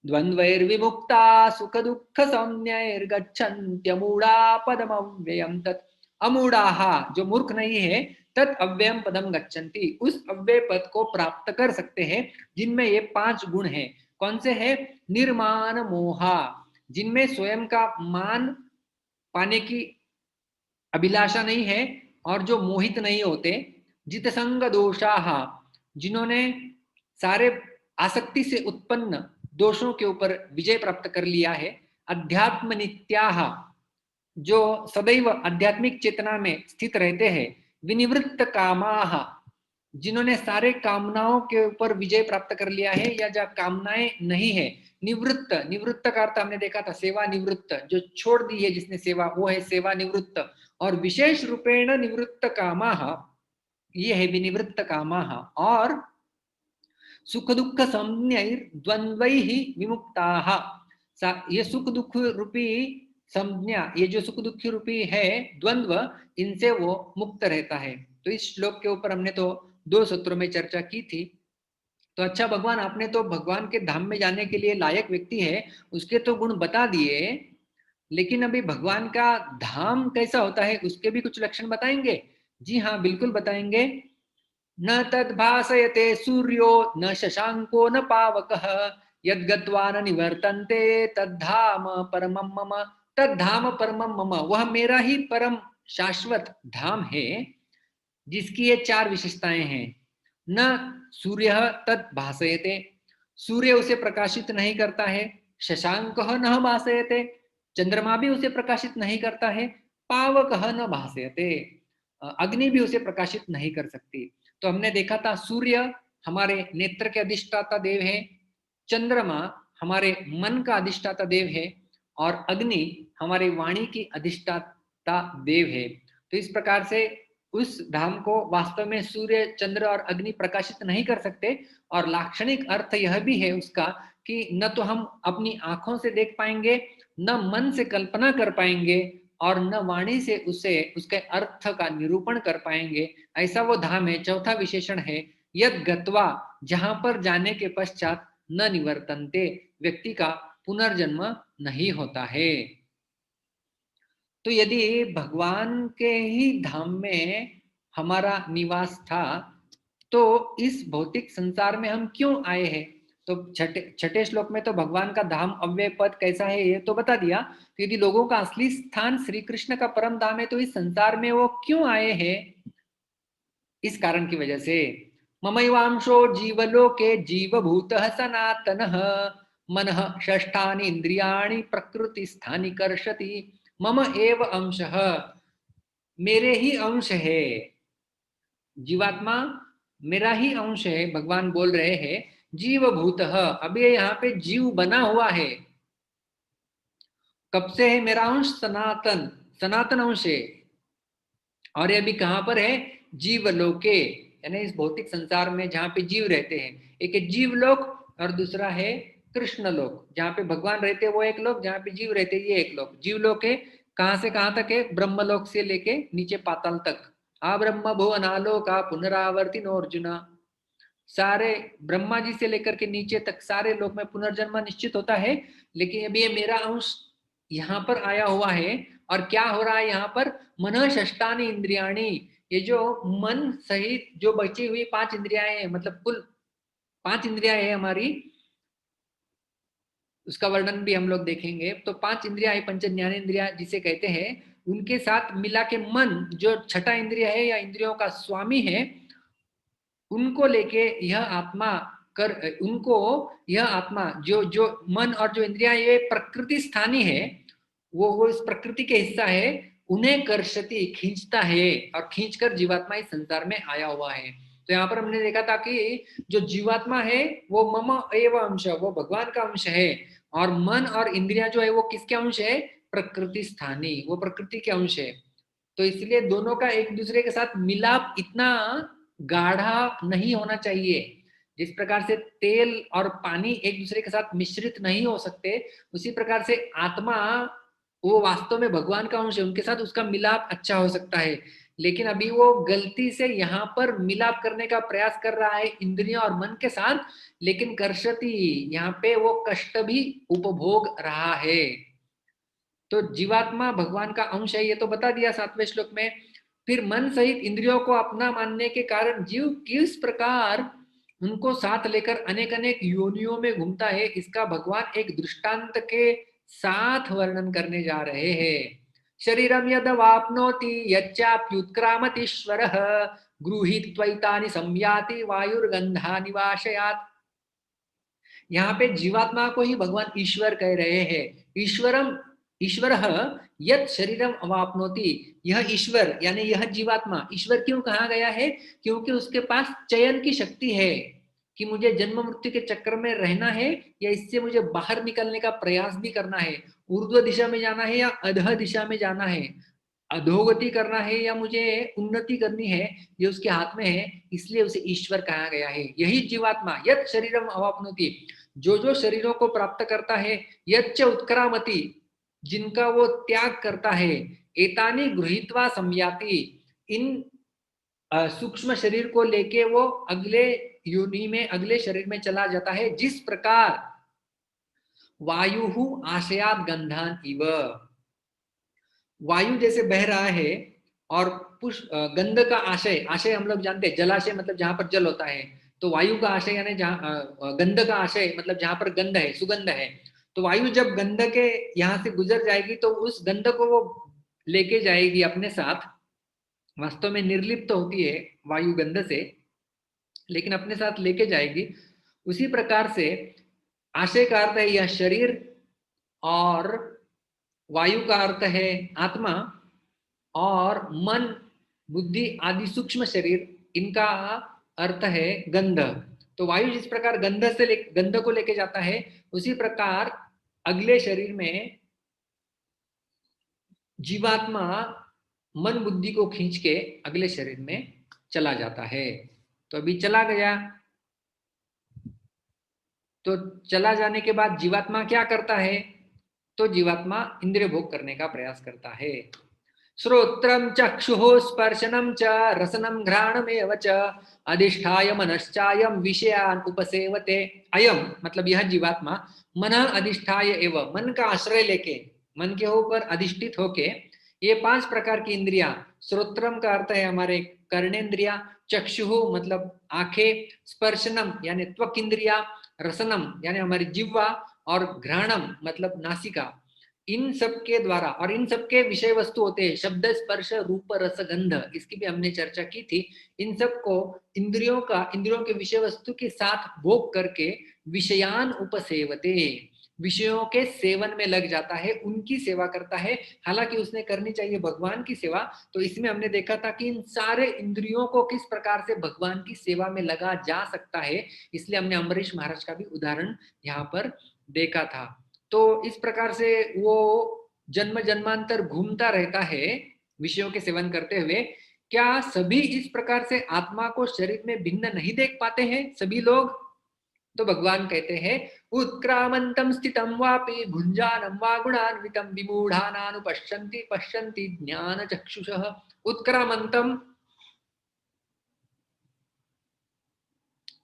द्वंद्वैर्विमुक्ता सुख दुख संज्ञैर्गच्छन्त्यमूढ़ा पदमव्ययम् तत्। अमूढ़ाः, जो मूर्ख नहीं है, तत् अव्ययम पदम गच्छन्ति, उस अव्यय पद को प्राप्त कर सकते हैं जिनमें ये 5 गुण हैं। कौन से हैं? निर्माण मोहा, जिनमें स्वयं का मान पाने की अभिलाषा नहीं है और जो मोहित नहीं होते। जित संग दोषाः, जिन्होंने सारे आसक्ति से उत्पन्न दोषों के ऊपर विजय प्राप्त कर लिया है। अध्यात्म नित्याः, जो सदैव आध्यात्मिक चेतना में स्थित रहते हैं। विनिवृत्त कामाः, जिन्होंने सारे कामनाओं के ऊपर विजय प्राप्त कर लिया है, या जो कामनाएं नहीं है, निवृत्त, निवृत्त का अर्थ हमने देखा था सेवा निवृत्त, जो छोड़ दी है जिसने सेवा, वो है सेवा निवृत्त। और विशेष रूपेण निवृत्त कामाः, ये है विनिवृत्त कामाः, और सुख दुख संज्ञैर्द्वंद्वैः विमुक्ताः। ये सुख दुख रूपी संज्ञा, ये जो सुख दुख रूपी है द्वंद्व, इनसे वो मुक्त रहता है। तो इस श्लोक के ऊपर हमने तो 2 सत्रों में चर्चा की थी। तो अच्छा भगवान, आपने तो भगवान के धाम में जाने के लिए लायक व्यक्ति है उसके तो गुण बता दिए, लेकिन अभी भगवान का धाम कैसा होता है उसके भी कुछ लक्षण बताएंगे? जी हाँ, बिल्कुल बताएंगे। न तद्भासयते सूर्यो न शशांको न पावकः यद्गत्वा न निवर्तन्ते तद्धाम परमं मम। तद्धाम परमं मम, वह मेरा ही परम शाश्वत धाम है जिसकी ये 4 विशेषताएं हैं। न सूर्य तद भासयते, सूर्य उसे प्रकाशित नहीं करता है। शशांक न भासयते, चंद्रमा भी उसे प्रकाशित नहीं करता है। पावक न भासयते, अग्नि भी उसे प्रकाशित नहीं कर सकती। तो हमने देखा था सूर्य हमारे नेत्र के अधिष्ठाता देव है, चंद्रमा हमारे मन का अधिष्ठाता देव है, और अग्नि हमारे वाणी की अधिष्ठाता देव है। तो इस प्रकार से उस धाम को वास्तव में सूर्य, चंद्र और अग्नि प्रकाशित नहीं कर सकते। और लाक्षणिक अर्थ यह भी है उसका कि न तो हम अपनी आंखों से देख पाएंगे, न मन से कल्पना कर पाएंगे, और न वाणी से उसे उसके अर्थ का निरूपण कर पाएंगे। ऐसा वो धाम है। चौथा विशेषण है यद गत्वा, जहां पर जाने के पश्चात न निवर्तन्ते, व्यक्ति का पुनर्जन्म नहीं होता है। तो यदि भगवान के ही धाम में हमारा निवास था, तो इस भौतिक संसार में हम क्यों आए हैं? तो छठे श्लोक में तो भगवान का धाम अव्यय पद कैसा है ये तो बता दिया। तो यदि लोगों का असली स्थान श्री कृष्ण का परम धाम है, तो इस संसार में वो क्यों आए हैं? इस कारण की वजह से ममैवांशो जीवलोके जीवभूतः सनातनः मनः षष्ठानि इंद्रियाणि प्रकृति स्थानि कर्षति मम एव अंशः, मेरे ही अंश है। जीवात्मा मेरा ही अंश है, भगवान बोल रहे हैं। जीवभूतः, अभी यहाँ पे जीव बना हुआ है। कब से है मेरा अंश? सनातन, सनातन अंश है। और ये अभी कहाँ पर है? जीवलोके, यानी इस भौतिक संसार में जहाँ पे जीव रहते हैं। एक है जीवलोक और दूसरा है कृष्ण लोक। जहाँ पे भगवान रहते हैं वो एक लोक, जहाँ पे जीव रहते हैं ये एक लोक। जीवलोक है कहाँ से कहाँ तक है? ब्रह्मलोक से लेके नीचे पाताल तक। आ ब्रह्म भुवनालोका पुनरावर्तिनो अर्जुना, सारे ब्रह्मा जी से लेकर के नीचे तक सारे लोक में पुनर्जन्म निश्चित होता है। लेकिन अभी ये मेरा अंश यहाँ पर आया हुआ है। और क्या हो रहा है यहाँ पर? मन षष्टानी इंद्रियाणी, ये जो मन सहित जो बची हुई 5 इंद्रियां हैं, मतलब कुल 5 इंद्रियां है हमारी, उसका वर्णन भी हम लोग देखेंगे। तो 5 इंद्रियां है, पंच ज्ञानेंद्रिया जिसे कहते हैं, उनके साथ मिला के मन जो छठा इंद्रिय है या इंद्रियों का स्वामी है, उनको लेके यह आत्मा कर, उनको यह आत्मा जो जो मन और जो इंद्रियां ये प्रकृति स्थानी है, वो इस प्रकृति के हिस्सा है, उन्हें कर्षति खींचता है, और खींचकर जीवात्मा इस संसार में आया हुआ है। तो यहाँ पर हमने देखा था कि जो जीवात्मा है वो मम एव अंश, वो भगवान का अंश है। और मन और इंद्रियां जो है वो किसके अंश है? प्रकृति स्थानी, वो प्रकृति के अंश है। तो इसलिए दोनों का एक दूसरे के साथ मिलाप इतना गाढ़ा नहीं होना चाहिए। जिस प्रकार से तेल और पानी एक दूसरे के साथ मिश्रित नहीं हो सकते, उसी प्रकार से आत्मा वो वास्तव में भगवान का अंश है, उनके साथ उसका मिलाप अच्छा हो सकता है। लेकिन अभी वो गलती से यहाँ पर मिलाप करने का प्रयास कर रहा है इंद्रियों और मन के साथ, लेकिन कर्षति, यहाँ पे वो कष्ट भी उपभोग रहा है। तो जीवात्मा भगवान का अंश है ये तो बता दिया 7वें श्लोक में। फिर मन सहित इंद्रियों को अपना मानने के कारण जीव किस प्रकार उनको साथ लेकर अनेक अनेक योनियों में घूमता है, इसका भगवान एक दृष्टांत के साथ वर्णन करने जा रहे हैं। शरीरम यद वापनोति यच्चाप्युत्क्रामतीश्वरः गृहीत्वैतानि संयाति वायुर्गंधा निवाशयात्। यहाँ पे जीवात्मा को ही भगवान ईश्वर कह रहे हैं। ईश्वरम ईश्वरः यत् शरीरम अवाप्नोति, यह ईश्वर यानी यह जीवात्मा, ईश्वर क्यों कहा गया है? क्योंकि उसके पास चयन की शक्ति है कि मुझे जन्म मृत्यु के चक्र में रहना है या इससे मुझे बाहर निकलने का प्रयास भी करना है, ऊर्ध्व दिशा में जाना है या अधः दिशा में जाना है, अधोगति करना है या मुझे उन्नति करनी है, ये उसके हाथ में है, इसलिए उसे ईश्वर कहा गया है। यही जीवात्मा यत् शरीरम अवाप्नोति, जो जो शरीरों को प्राप्त करता है, यच्च उत्क्रामति, जिनका वो त्याग करता है, एतानी गृहीत्वा संयाति, इन सूक्ष्म शरीर को लेके वो अगले योनि में, अगले शरीर में चला जाता है। जिस प्रकार वायु आशयात गंधान इव, वायु जैसे बह रहा है और पुष्प गंध का आशय, आशय हम लोग जानते हैं, जलाशय मतलब जहां पर जल होता है, तो वायु का आशय यानी जहां गंध का आशय मतलब जहां पर गंध है, सुगंध है। तो वायु जब गंध के यहाँ से गुजर जाएगी तो उस गंध को वो लेके जाएगी अपने साथ। वास्तव में निर्लिप्त तो होती है वायु गंध से, लेकिन अपने साथ लेके जाएगी। उसी प्रकार से आशय का अर्थ है यह शरीर, और वायु का अर्थ है आत्मा, और मन बुद्धि आदि सूक्ष्म शरीर, इनका अर्थ है गंध। तो वायु जिस प्रकार गंध को लेके जाता है, उसी प्रकार अगले शरीर में जीवात्मा मन बुद्धि को खींच के अगले शरीर में चला जाता है। तो अभी चला गया, तो चला जाने के बाद जीवात्मा क्या करता है? तो जीवात्मा इंद्रिय भोग करने का प्रयास करता है। श्रोत्रम चक्षुः स्पर्शनम च रसनम घ्राणमेव च अधिष्ठाय मनश्चायम विषयान उपसेवते। अयम मतलब यह जीवात्मा मन अधिष्ठाय एव, मन का आश्रय लेके, मन के ऊपर अधिष्ठित होके ये 5 प्रकार की इंद्रियां, श्रोत्रम का अर्थ है हमारे कर्णेंद्रिया, चक्षुः मतलब आंखें, स्पर्शनम यानी त्वक इंद्रिया, रसनम यानी हमारी जिह्वा, और घ्राणम मतलब नासिका, इन सब के द्वारा, और इन सब के विषय वस्तु होते हैं शब्द स्पर्श रूप रस गंध, इसकी भी हमने चर्चा की थी। इन सब को इंद्रियों के विषय वस्तु के साथ भोग करके विषयान उपसेवते, विषयों के सेवन में लग जाता है, उनकी सेवा करता है। हालांकि उसने करनी चाहिए भगवान की सेवा। तो इसमें हमने देखा था कि इन सारे इंद्रियों को किस प्रकार से भगवान की सेवा में लगा जा सकता है, इसलिए हमने अम्बरीश महाराज का भी उदाहरण यहाँ पर देखा था। तो इस प्रकार से वो जन्म जन्मांतर घूमता रहता है विषयों के सेवन करते हुए। क्या सभी इस प्रकार से आत्मा को शरीर में भिन्न नहीं देख पाते हैं सभी लोग? तो भगवान कहते हैं उत्क्रामंतम स्थितम वापि भुंजानम वा गुणान्वितम विमूढ़ानानुपश्यन्ति पश्यन्ति ज्ञान चक्षुषः। उत्क्रामंतम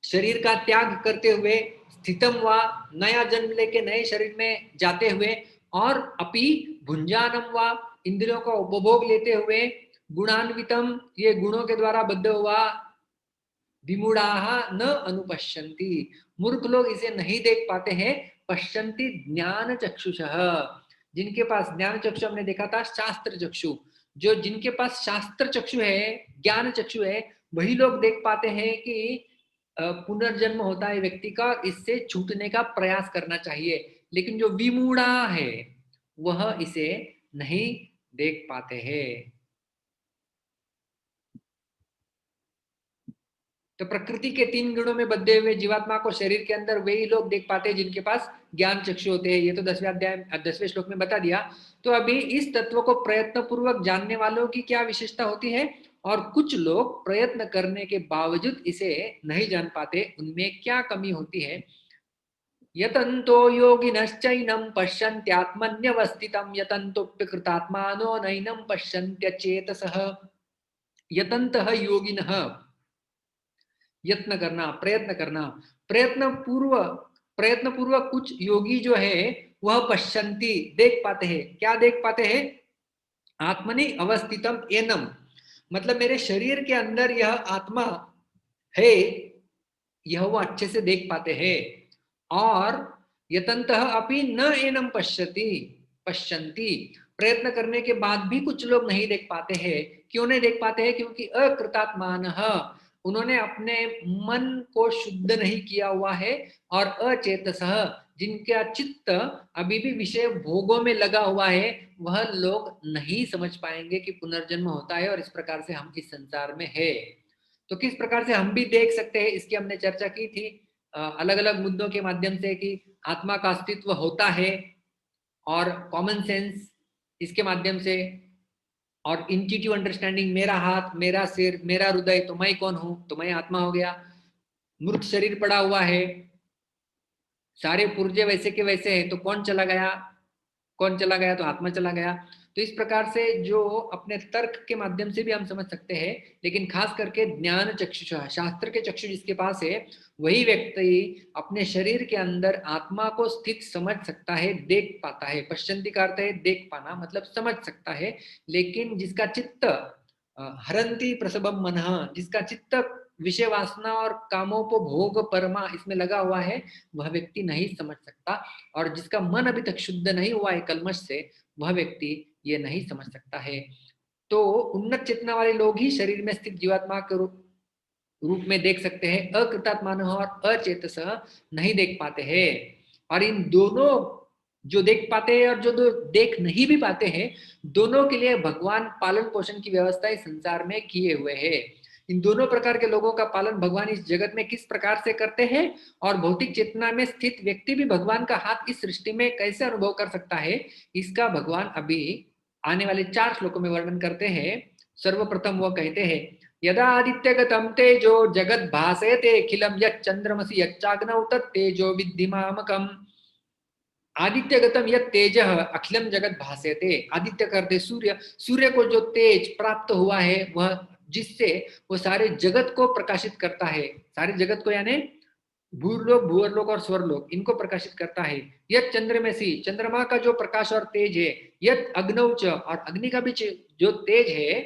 शरीर का त्याग करते हुए, स्थितम वा नया जन्म लेके नए शरीर में जाते हुए, और अपि भुंजानम वा इंद्रियों का उपभोग लेते हुए, गुणान्वितम ये गुणों के द्वारा बद्ध हुआ, विमूढ़ाः न अनुपश्यन्ति मूर्ख लोग इसे नहीं देख पाते हैं, पश्यन्ति ज्ञान चक्षुषः जिनके पास ज्ञान चक्षु, हमने देखा था शास्त्र चक्षु, जो जिनके पास शास्त्र चक्षु है, ज्ञान चक्षु है, वही लोग देख पाते हैं कि पुनर्जन्म होता है व्यक्ति का, इससे छूटने का प्रयास करना चाहिए। लेकिन जो विमूढ़ा है वह इसे नहीं देख पाते हैं। तो प्रकृति के 3 गुणों में बद्धे हुए जीवात्मा को शरीर के अंदर वही लोग देख पाते हैं जिनके पास ज्ञान चक्षु होते हैं। ये तो 10वें अध्याय 10वें श्लोक में बता दिया। तो अभी इस तत्व को प्रयत्न पूर्वक जानने वालों की क्या विशेषता होती है, और कुछ लोग प्रयत्न करने के बावजूद इसे नहीं जान पाते, उनमें क्या कमी होती है। यतन्तो योगिनश्चैनं पश्यन्त्यात्मन्यवस्थितं यतन्तोऽप्यकृतात्मानो नैनं पश्यन्त्यचेतसः। यतन्तः योगिनः यत्न करना, प्रयत्न करना, प्रयत्न पूर्वक कुछ योगी जो है वह पश्यन्ति देख पाते हैं। क्या देख पाते हैं? आत्मनि अवस्थितम एनम मतलब मेरे शरीर के अंदर यह आत्मा है, यह वो अच्छे से देख पाते हैं। और यतन्तः अपि न एनम पश्यन्ति प्रयत्न करने के बाद भी कुछ लोग नहीं देख पाते हैं। क्यों नहीं देख पाते हैं? क्योंकि अकृतात्मानः उन्होंने अपने मन को शुद्ध नहीं किया हुआ है, और अचेतसः जिनका चित्त अभी भी विषय भोगों में लगा हुआ है, वह लोग नहीं समझ पाएंगे कि पुनर्जन्म होता है और इस प्रकार से हम इस संसार में है। तो किस प्रकार से हम भी देख सकते हैं, इसकी हमने चर्चा की थी अलग अलग मुद्दों के माध्यम से, कि आत्मा का अस्तित्व होता है और कॉमन सेंस इसके माध्यम से, और इंट्यूटिव अंडरस्टैंडिंग, मेरा हाथ, मेरा सिर, मेरा हृदय, तो मैं कौन हूं, तो मैं आत्मा हो गया। मृत शरीर पड़ा हुआ है, सारे पुर्जे वैसे के वैसे हैं, तो कौन चला गया, कौन चला गया, तो आत्मा चला गया। तो इस प्रकार से जो अपने तर्क के माध्यम से भी हम समझ सकते हैं, लेकिन खास करके ज्ञान चक्षुष, शास्त्र के चक्षु जिसके पास है, वही व्यक्ति अपने शरीर के अंदर आत्मा को स्थित समझ सकता है, देख पाता है। पश्चंती का अर्थ है देख पाना, मतलब समझ सकता है। लेकिन जिसका चित्त हरंती प्रसभम मनः, जिसका चित्त विषय वासना और कामोपभोग परमा इसमें लगा हुआ है, वह व्यक्ति नहीं समझ सकता। और जिसका मन अभी तक शुद्ध नहीं हुआ है कल्मश से, वह व्यक्ति ये नहीं समझ सकता है। तो उन्नत चेतना वाले लोग ही शरीर में स्थित जीवात्मा के रूप में देख सकते हैं, अकृतात्मान और अचेतस नहीं देख पाते हैं। और इन दोनों, जो देख पाते हैं और जो देख नहीं भी पाते हैं, दोनों के लिए भगवान पालन पोषण की व्यवस्था इस संसार में किए हुए हैं। इन दोनों प्रकार के लोगों का पालन भगवान इस जगत में किस प्रकार से करते हैं, और भौतिक चेतना में स्थित व्यक्ति भी भगवान का हाथ इस सृष्टि में कैसे अनुभव कर सकता है, इसका भगवान अभी आने वाले 4 श्लोकों में वर्णन करते हैं। सर्वप्रथम वो कहते हैं, यदा आदित्यगतं तेजो जगद् भासयते अखिलं यच्चंद्रमसि यच्चाग्नौ तत्तेजो विद्धि मामकम्। आदित्यगतम यत् तेजः अखिलम जगत भासयते। आदित्य करते सूर्य, सूर्य को जो तेज प्राप्त हुआ है, वह जिससे वो सारे जगत को प्रकाशित करता है, सारे जगत को यानी भूरलोक, भूअरलोक और स्वरलोक, इनको प्रकाशित करता है। यत् चंद्रमसी, चंद्रमा का जो प्रकाश और तेज है, यत् अग्नौच, और अग्नि का भी जो तेज है,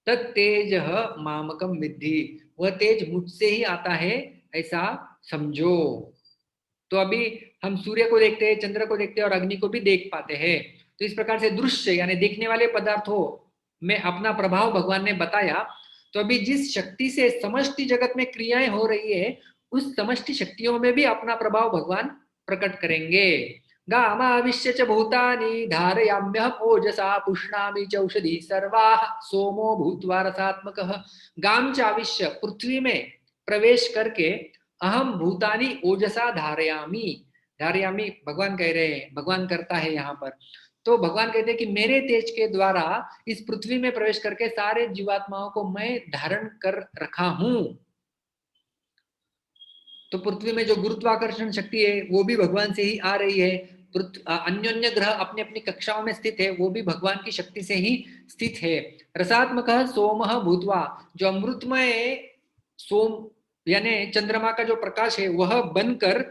तत्तेज मामकम विद्धि, वह तेज मुझसे ही आता है, ऐसा समझो। तो अभी हम सूर्य को देखते हैं, चंद्र को देखते हैं और अग्नि को भी देख पाते हैं। तो इस प्रकार से दृश्य यानी देखने वाले पदार्थों में अपना प्रभाव भगवान ने बताया। तो अभी जिस शक्ति से समष्टि जगत में क्रियाएं हो रही है, उस समष्टि शक्तियों में भी अपना प्रभाव भगवान प्रकट करेंगे। गामाविश्य च भूतानि धारयाम्यहम् ओजसा पुष्णामि च औषधि सर्वाः सोमो भूत्वा रसात्मकः। गाम च आविश्य, पृथ्वी में प्रवेश करके, अहम भूतानि ओजसा धारयामी, धारयामी भगवान कह रहे हैं, भगवान करता है यहाँ पर। तो भगवान कहते हैं कि मेरे तेज के द्वारा इस पृथ्वी में प्रवेश करके सारे जीवात्माओं को मैं धारण कर रखा हूं। तो पृथ्वी में जो गुरुत्वाकर्षण शक्ति है, वो भी भगवान से ही आ रही है। अन्योन्य ग्रह अपनी अपनी कक्षाओं में स्थित है, वो भी भगवान की शक्ति से ही स्थित है। रसात्मक सोम भूतवा, जो अमृतमय सोम यानी चंद्रमा का जो प्रकाश है, वह बनकर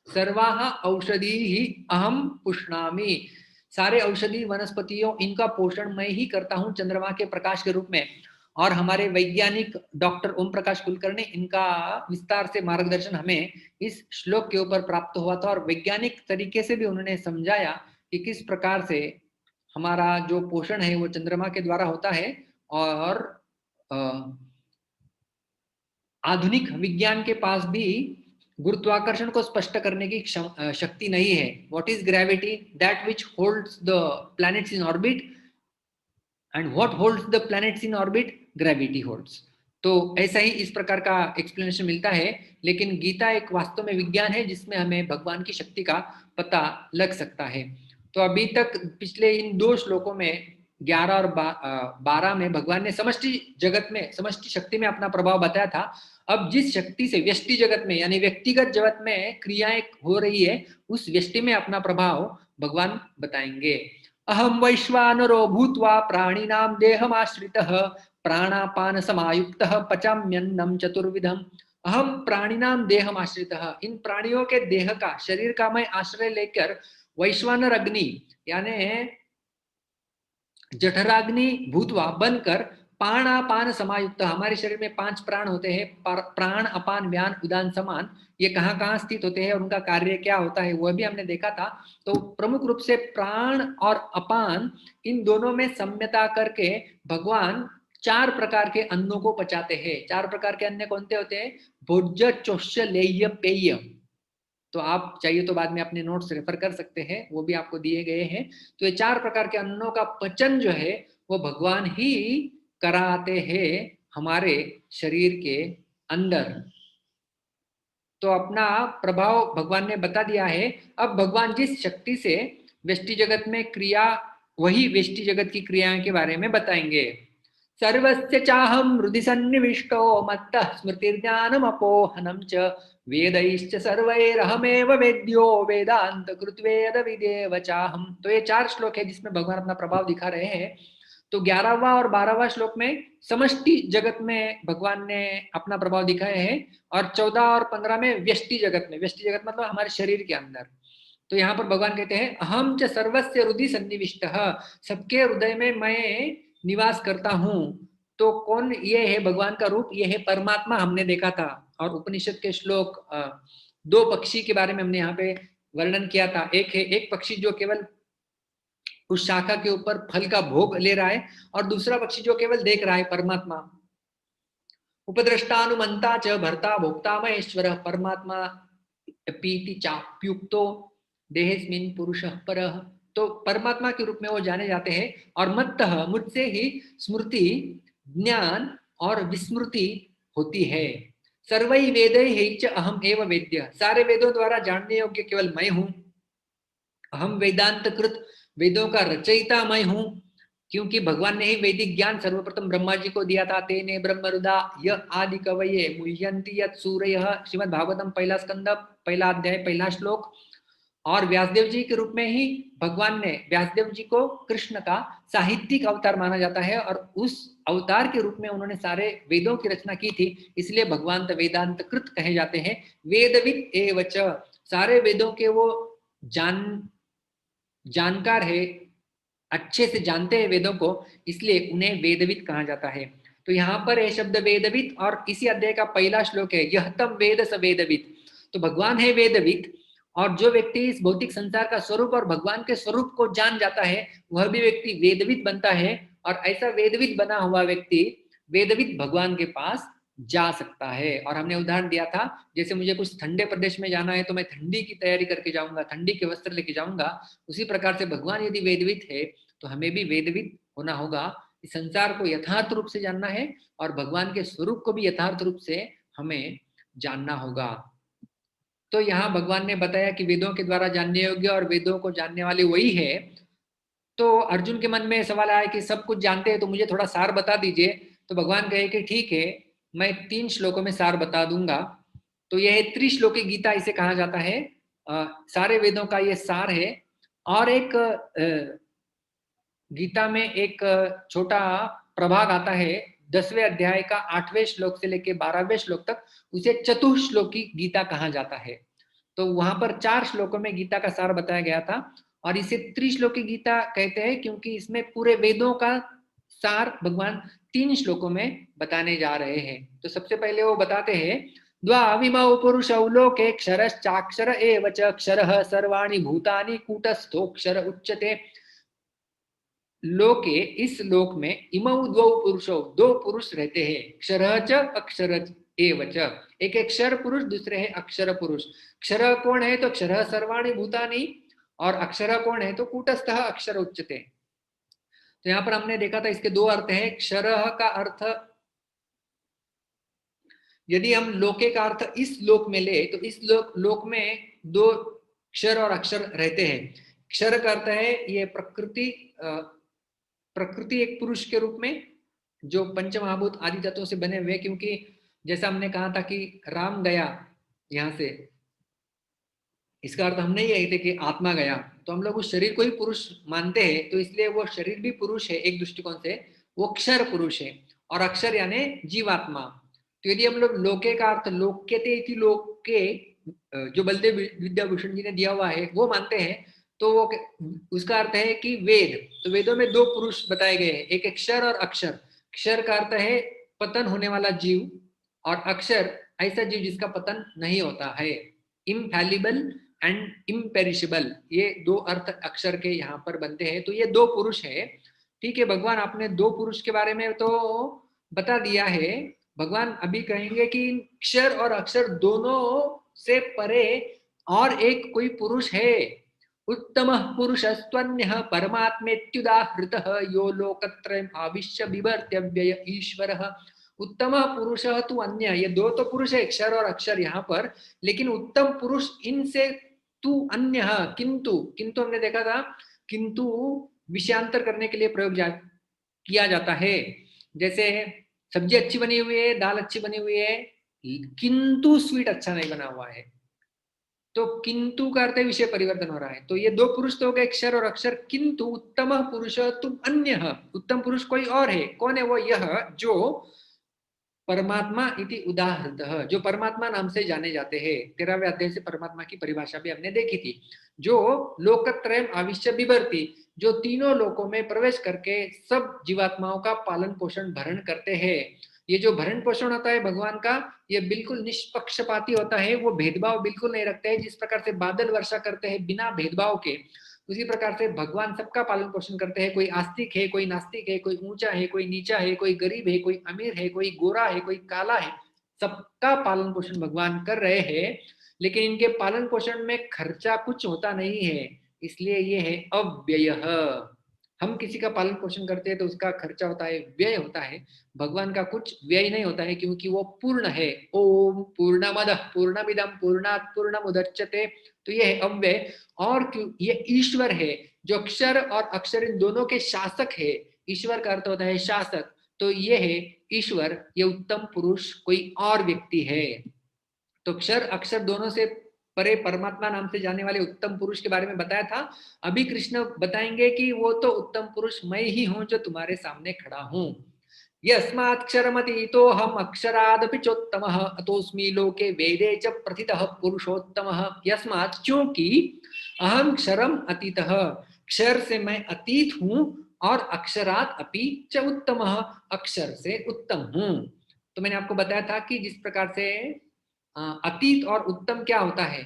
सर्वाह औषधि ही अहम पुष्णामि, सारे औषधि वनस्पतियों, इनका पोषण मैं ही करता हूं चंद्रमा के प्रकाश के रूप में। और हमारे वैज्ञानिक डॉक्टर ओम प्रकाश कुलकर्णी, इनका विस्तार से मार्गदर्शन हमें इस श्लोक के ऊपर प्राप्त हुआ था, और वैज्ञानिक तरीके से भी उन्होंने समझाया कि किस प्रकार से हमारा जो पोषण है वो चंद्रमा के द्वारा होता है। और आधुनिक विज्ञान के पास भी गुरुत्वाकर्षण को स्पष्ट करने की शक्ति नहीं है। What is gravity? That which holds the planets in orbit, and what holds the planets in orbit? Gravity holds. तो ऐसा ही इस प्रकार का एक्सप्लेनेशन मिलता है। लेकिन गीता एक वास्तव में विज्ञान है, जिसमें हमें भगवान की शक्ति का पता लग सकता है। तो अभी तक पिछले इन 2 श्लोकों में 11 और 12 में भगवान ने समष्टि जगत में, समष्टि शक्ति में अपना प्रभाव बताया था। अब जिस शक्ति से व्यष्टि जगत में यानी व्यक्तिगत जगत में क्रियाएं हो रही है, उस व्यष्टि में अपना प्रभाव भगवान बताएंगे। अहम वैश्वानरो भूत्वा प्राणिनां देहमाश्रितः प्राणापान समायुक्तः पचाम्यन्नं चतुर्विधम्। अहम प्राणिनां देहमाश्रितः, इन प्राणियों के देह का, शरीर का मैं आश्रय लेकर वैश्वानर अग्नि यानी जठराग्नि भूतवा बनकर, प्राणापान समायुक्त, हमारे शरीर में 5 प्राण होते हैं, प्राण अपान व्यान उदान समान, ये कहाँ कहाँ स्थित होते हैं और उनका कार्य क्या होता है वह भी हमने देखा था। तो प्रमुख रूप से प्राण और अपान, इन दोनों में सम्यता करके भगवान 4 प्रकार के अन्नों को पचाते हैं। 4 प्रकार के अन्न कौन से होते हैं? भोज्य, चोष्य, लेह्य, पेय। तो आप चाहिए तो बाद में अपने नोट्स रेफर कर सकते हैं, वो भी आपको दिए गए हैं। तो ये 4 प्रकार के अन्नों का पचन जो है वो भगवान ही कराते हैं हमारे शरीर के अंदर। तो अपना प्रभाव भगवान ने बता दिया है। अब भगवान जिस शक्ति से व्यष्टि जगत में क्रिया, वही व्यष्टि जगत की क्रियाओं के बारे में बताएंगे। सर्वस्य चाहम हृदि सन्निविष्टो मत्तः स्मृतिर्ज्ञानमपोहनं च वेदैश्च सर्वैरहमेव वेद्यो वेदांत कृत्वेद विदेव चाहम। तो ये 4 श्लोक है जिसमें भगवान अपना प्रभाव दिखा रहे हैं। तो 11वां और 12वां श्लोक में समष्टि जगत में भगवान ने अपना प्रभाव दिखाए हैं, और 14 और 15 में व्यष्टि जगत में, व्यष्टि जगत मतलब हमारे शरीर के अंदर। तो यहाँ पर भगवान कहते हैं अहम च सर्वस्य हृदि सन्निविष्ट, सबके हृदय में मैं निवास करता हूँ। तो कौन ये है भगवान का रूप? ये है परमात्मा, हमने देखा था। और उपनिषद के श्लोक 2 पक्षी के बारे में हमने यहाँ पे वर्णन किया था। एक है एक पक्षी जो केवल उस शाखा के ऊपर फल का भोग ले रहा है, और दूसरा पक्षी जो केवल देख रहा है, परमात्मा। उपद्रष्टानुमंता च भर्ता भोक्ता महेश्वर परमात्मा पीति चाप्युक्तो देहेस्मिन् पुरुषः परः। तो परमात्मा के रूप में वो जाने जाते हैं। और मत्तः, मुझसे ही स्मृति, ज्ञान और विस्मृति होती है। सर्वै वेदैः च अहम एव वेद्य, सारे वेदों द्वारा जानने योग्य केवल मैं हूँ। अहम वेदांत कृत, वेदों का रचयिता मैं हूँ, क्योंकि भगवान ने ही वैदिक ज्ञान सर्वप्रथम ब्रह्मा जी को दिया था। तेने ब्रह्मरुदा य आदि कवये मुह्यन्ति यत् सूरयः, श्रीमद् भागवतम पहला स्कंद पहला अध्याय पहला श्लोक। और व्यासदेव जी के रूप में ही भगवान ने, व्यासदेव जी को कृष्ण का साहित्यिक अवतार माना जाता है, और उस अवतार के रूप में उन्होंने सारे वेदों की रचना की थी, इसलिए भगवान वेदांत कृत कहे जाते हैं। वेदविद एवच, सारे वेदों के वो जानकार है, अच्छे से जानते हैं वेदों को, इसलिए उन्हें वेदविद कहा जाता है। तो यहाँ पर है शब्द वेदविद, और इसी अध्याय का पहला श्लोक है यह तम वेद स वेदविद। तो भगवान है वेदविद, और जो व्यक्ति इस भौतिक संसार का स्वरूप और भगवान के स्वरूप को जान जाता है, वह भी व्यक्ति वेदविद बनता है। और ऐसा वेदविद बना हुआ व्यक्ति वेदविद भगवान के पास जा सकता है। और हमने उदाहरण दिया था, जैसे मुझे कुछ ठंडे प्रदेश में जाना है तो मैं ठंडी की तैयारी करके जाऊंगा, ठंडी के वस्त्र लेके जाऊंगा। उसी प्रकार से भगवान यदि वेदविद है तो हमें भी वेदविद होना होगा। इस संसार को यथार्थ रूप से जानना है, और भगवान के स्वरूप को भी यथार्थ रूप से हमें जानना होगा। तो यहाँ भगवान ने बताया कि वेदों के द्वारा जानने योग्य और वेदों को जानने वाले वही है। तो अर्जुन के मन में सवाल आया कि सब कुछ जानते हैं तो मुझे थोड़ा सार बता दीजिए। तो भगवान कहे कि ठीक है, मैं 3 श्लोकों में सार बता दूंगा। तो यह त्रिश्लोकी गीता इसे कहा जाता है। सारे वेदों का ये सार है। और एक गीता में एक छोटा प्रभाग आता है 10वें अध्याय का 8वें श्लोक से लेकर 12वें श्लोक तक, उसे चतुश्लोकी गीता कहा जाता है। तो वहां पर 4 श्लोकों में गीता का सार बताया गया था, और इसे त्रिश्लोकी गीता कहते हैं क्योंकि इसमें पूरे वेदों का सार भगवान 3 श्लोकों में बताने जा रहे हैं। तो सबसे पहले वो बताते हैं द्वाविमौ पुरुषौ लोके क्षरश्चाक्षर एव च क्षरः सर्वाणि भूतानि कूटस्थोक्षर उच्यते। लोके, इस लोक में, इमौ द्वौ पुरुषौ, 2 पुरुष रहते हैं, क्षरः च अक्षर एव च, एक क्षर पुरुष, दूसरे है अक्षर पुरुष। क्षर कौन है? तो क्षरः सर्वाणि भूतानि, और अक्षर कौन है? तो कूटस्थः अक्षर उच्यते। तो यहाँ पर हमने देखा था इसके 2 अर्थ हैं। क्षरः का अर्थ, यदि हम लोके का अर्थ इस लोक में ले तो इस लोक में 2 क्षर और अक्षर रहते हैं। क्षर का अर्थ है ये प्रकृति, प्रकृति एक पुरुष के रूप में, जो पंच महाभूत आदि तत्वों से बने हुए। क्योंकि जैसा हमने कहा था कि राम गया यहाँ से, इसका अर्थ हम नहीं यही थे कि आत्मा गया, तो हम लोग उस शरीर को ही पुरुष मानते हैं, तो इसलिए वो शरीर भी पुरुष है एक दृष्टिकोण से, वो क्षर पुरुष है। और अक्षर यानी जीवात्मा। तो यदि हम लोग लोके का अर्थ लोक्यते इति लोके, जो बलदेव विद्याभूषण जी ने दिया हुआ है, वो मानते हैं, तो वो उसका अर्थ है कि वेद। तो वेदों में 2 पुरुष बताए गए हैं, एक क्षर और अक्षर। क्षर का अर्थ है पतन होने वाला जीव, और अक्षर ऐसा जीव जिसका पतन नहीं होता है, इनफैलिबल एंड इम्पेरिशेबल। ये 2 अर्थ अक्षर के यहाँ पर बनते हैं। तो ये 2 पुरुष है। ठीक है, भगवान आपने 2 पुरुष के बारे में तो बता दिया है। भगवान अभी कहेंगे कि क्षर और अक्षर दोनों से परे और एक कोई पुरुष है। उत्तम पुरुषस्त्वन्यः परमात्मेत्युदाहृतः यो लोकत्रयम् आविश्य बिभर्त्य व्यय ईश्वरः। उत्तम पुरुष तू अन्य, ये दो तो पुरुष है, क्षर और अक्षर यहाँ पर, लेकिन उत्तम पुरुष इनसे तू अन्य। किंतु, किंतु हमने देखा था, किंतु विषयांतर करने के लिए प्रयोग किया जाता है। जैसे सब्जी अच्छी बनी हुई है, दाल अच्छी बनी हुई है, किंतु स्वीट अच्छा नहीं बना हुआ है, तो किंतु का अर्थ विषय परिवर्तन हो रहा है। तो ये दो पुरुष तो हो गए, अक्षर और अक्षर। किंतु उत्तम पुरुष तुम अन्य, उत्तम पुरुष कोई और है। कौन है वो? यह जो परमात्मा इति उदाहृतः, जो परमात्मा नाम से जाने जाते हैं। 13वें अध्याय से परमात्मा की परिभाषा भी हमने देखी थी। जो लोकत्रयम् आविश्य बिभर्ति, जो तीनों लोकों में प्रवेश करके सब जीवात्माओं का पालन पोषण भरण करते हैं। ये जो भरण पोषण होता है भगवान का, ये बिल्कुल निष्पक्षपाती होता है, वो भेदभाव बिल्कुल नहीं रखते हैं। जिस प्रकार से बादल वर्षा करते हैं बिना भेदभाव के, उसी प्रकार से भगवान सबका पालन पोषण करते हैं। कोई आस्तिक है, कोई नास्तिक है, कोई ऊंचा है, कोई नीचा है, कोई गरीब है, कोई अमीर है, कोई गोरा है, कोई काला है, सबका पालन पोषण भगवान कर रहे हैं। लेकिन इनके पालन पोषण में खर्चा कुछ होता नहीं है, इसलिए ये है अव्यय। हम किसी का पालन पोषण करते हैं तो उसका खर्चा होता है, व्यय होता है। भगवान का कुछ व्यय नहीं होता है, क्योंकि वो पूर्ण है। ओम पूर्णमदः पूर्णमिदं पूर्णात् पूर्णमुदच्यते, तो ये है अव्यय। और क्यों? ये ईश्वर है, जो अक्षर और अक्षर इन दोनों के शासक है। ईश्वर का अर्थ होता है शासक, तो ये है ईश्वर, ये उत्तम पुरुष कोई और व्यक्ति है। तो अक्षर अक्षर दोनों से परे परमात्मा नाम से जाने वाले उत्तम पुरुष के बारे में बताया था। अभी कृष्ण बताएंगे कि वो तो उत्तम पुरुष मैं ही हूं, जो तुम्हारे सामने खड़ा हूं। यस्माक्षरमतीतो हम अक्षरादपि चोत्तमः अतोस्मि लोके वेदे च प्रथितः पुरुषोत्तमः। यस्मात्, क्योंकि अहम क्षरम अतीतः, क्षर से मैं अतीत हूं, और अक्षरात अपि च उत्तमः, अक्षर से उत्तम हूं। तो मैंने आपको बताया था कि जिस प्रकार से अतीत और उत्तम क्या होता है।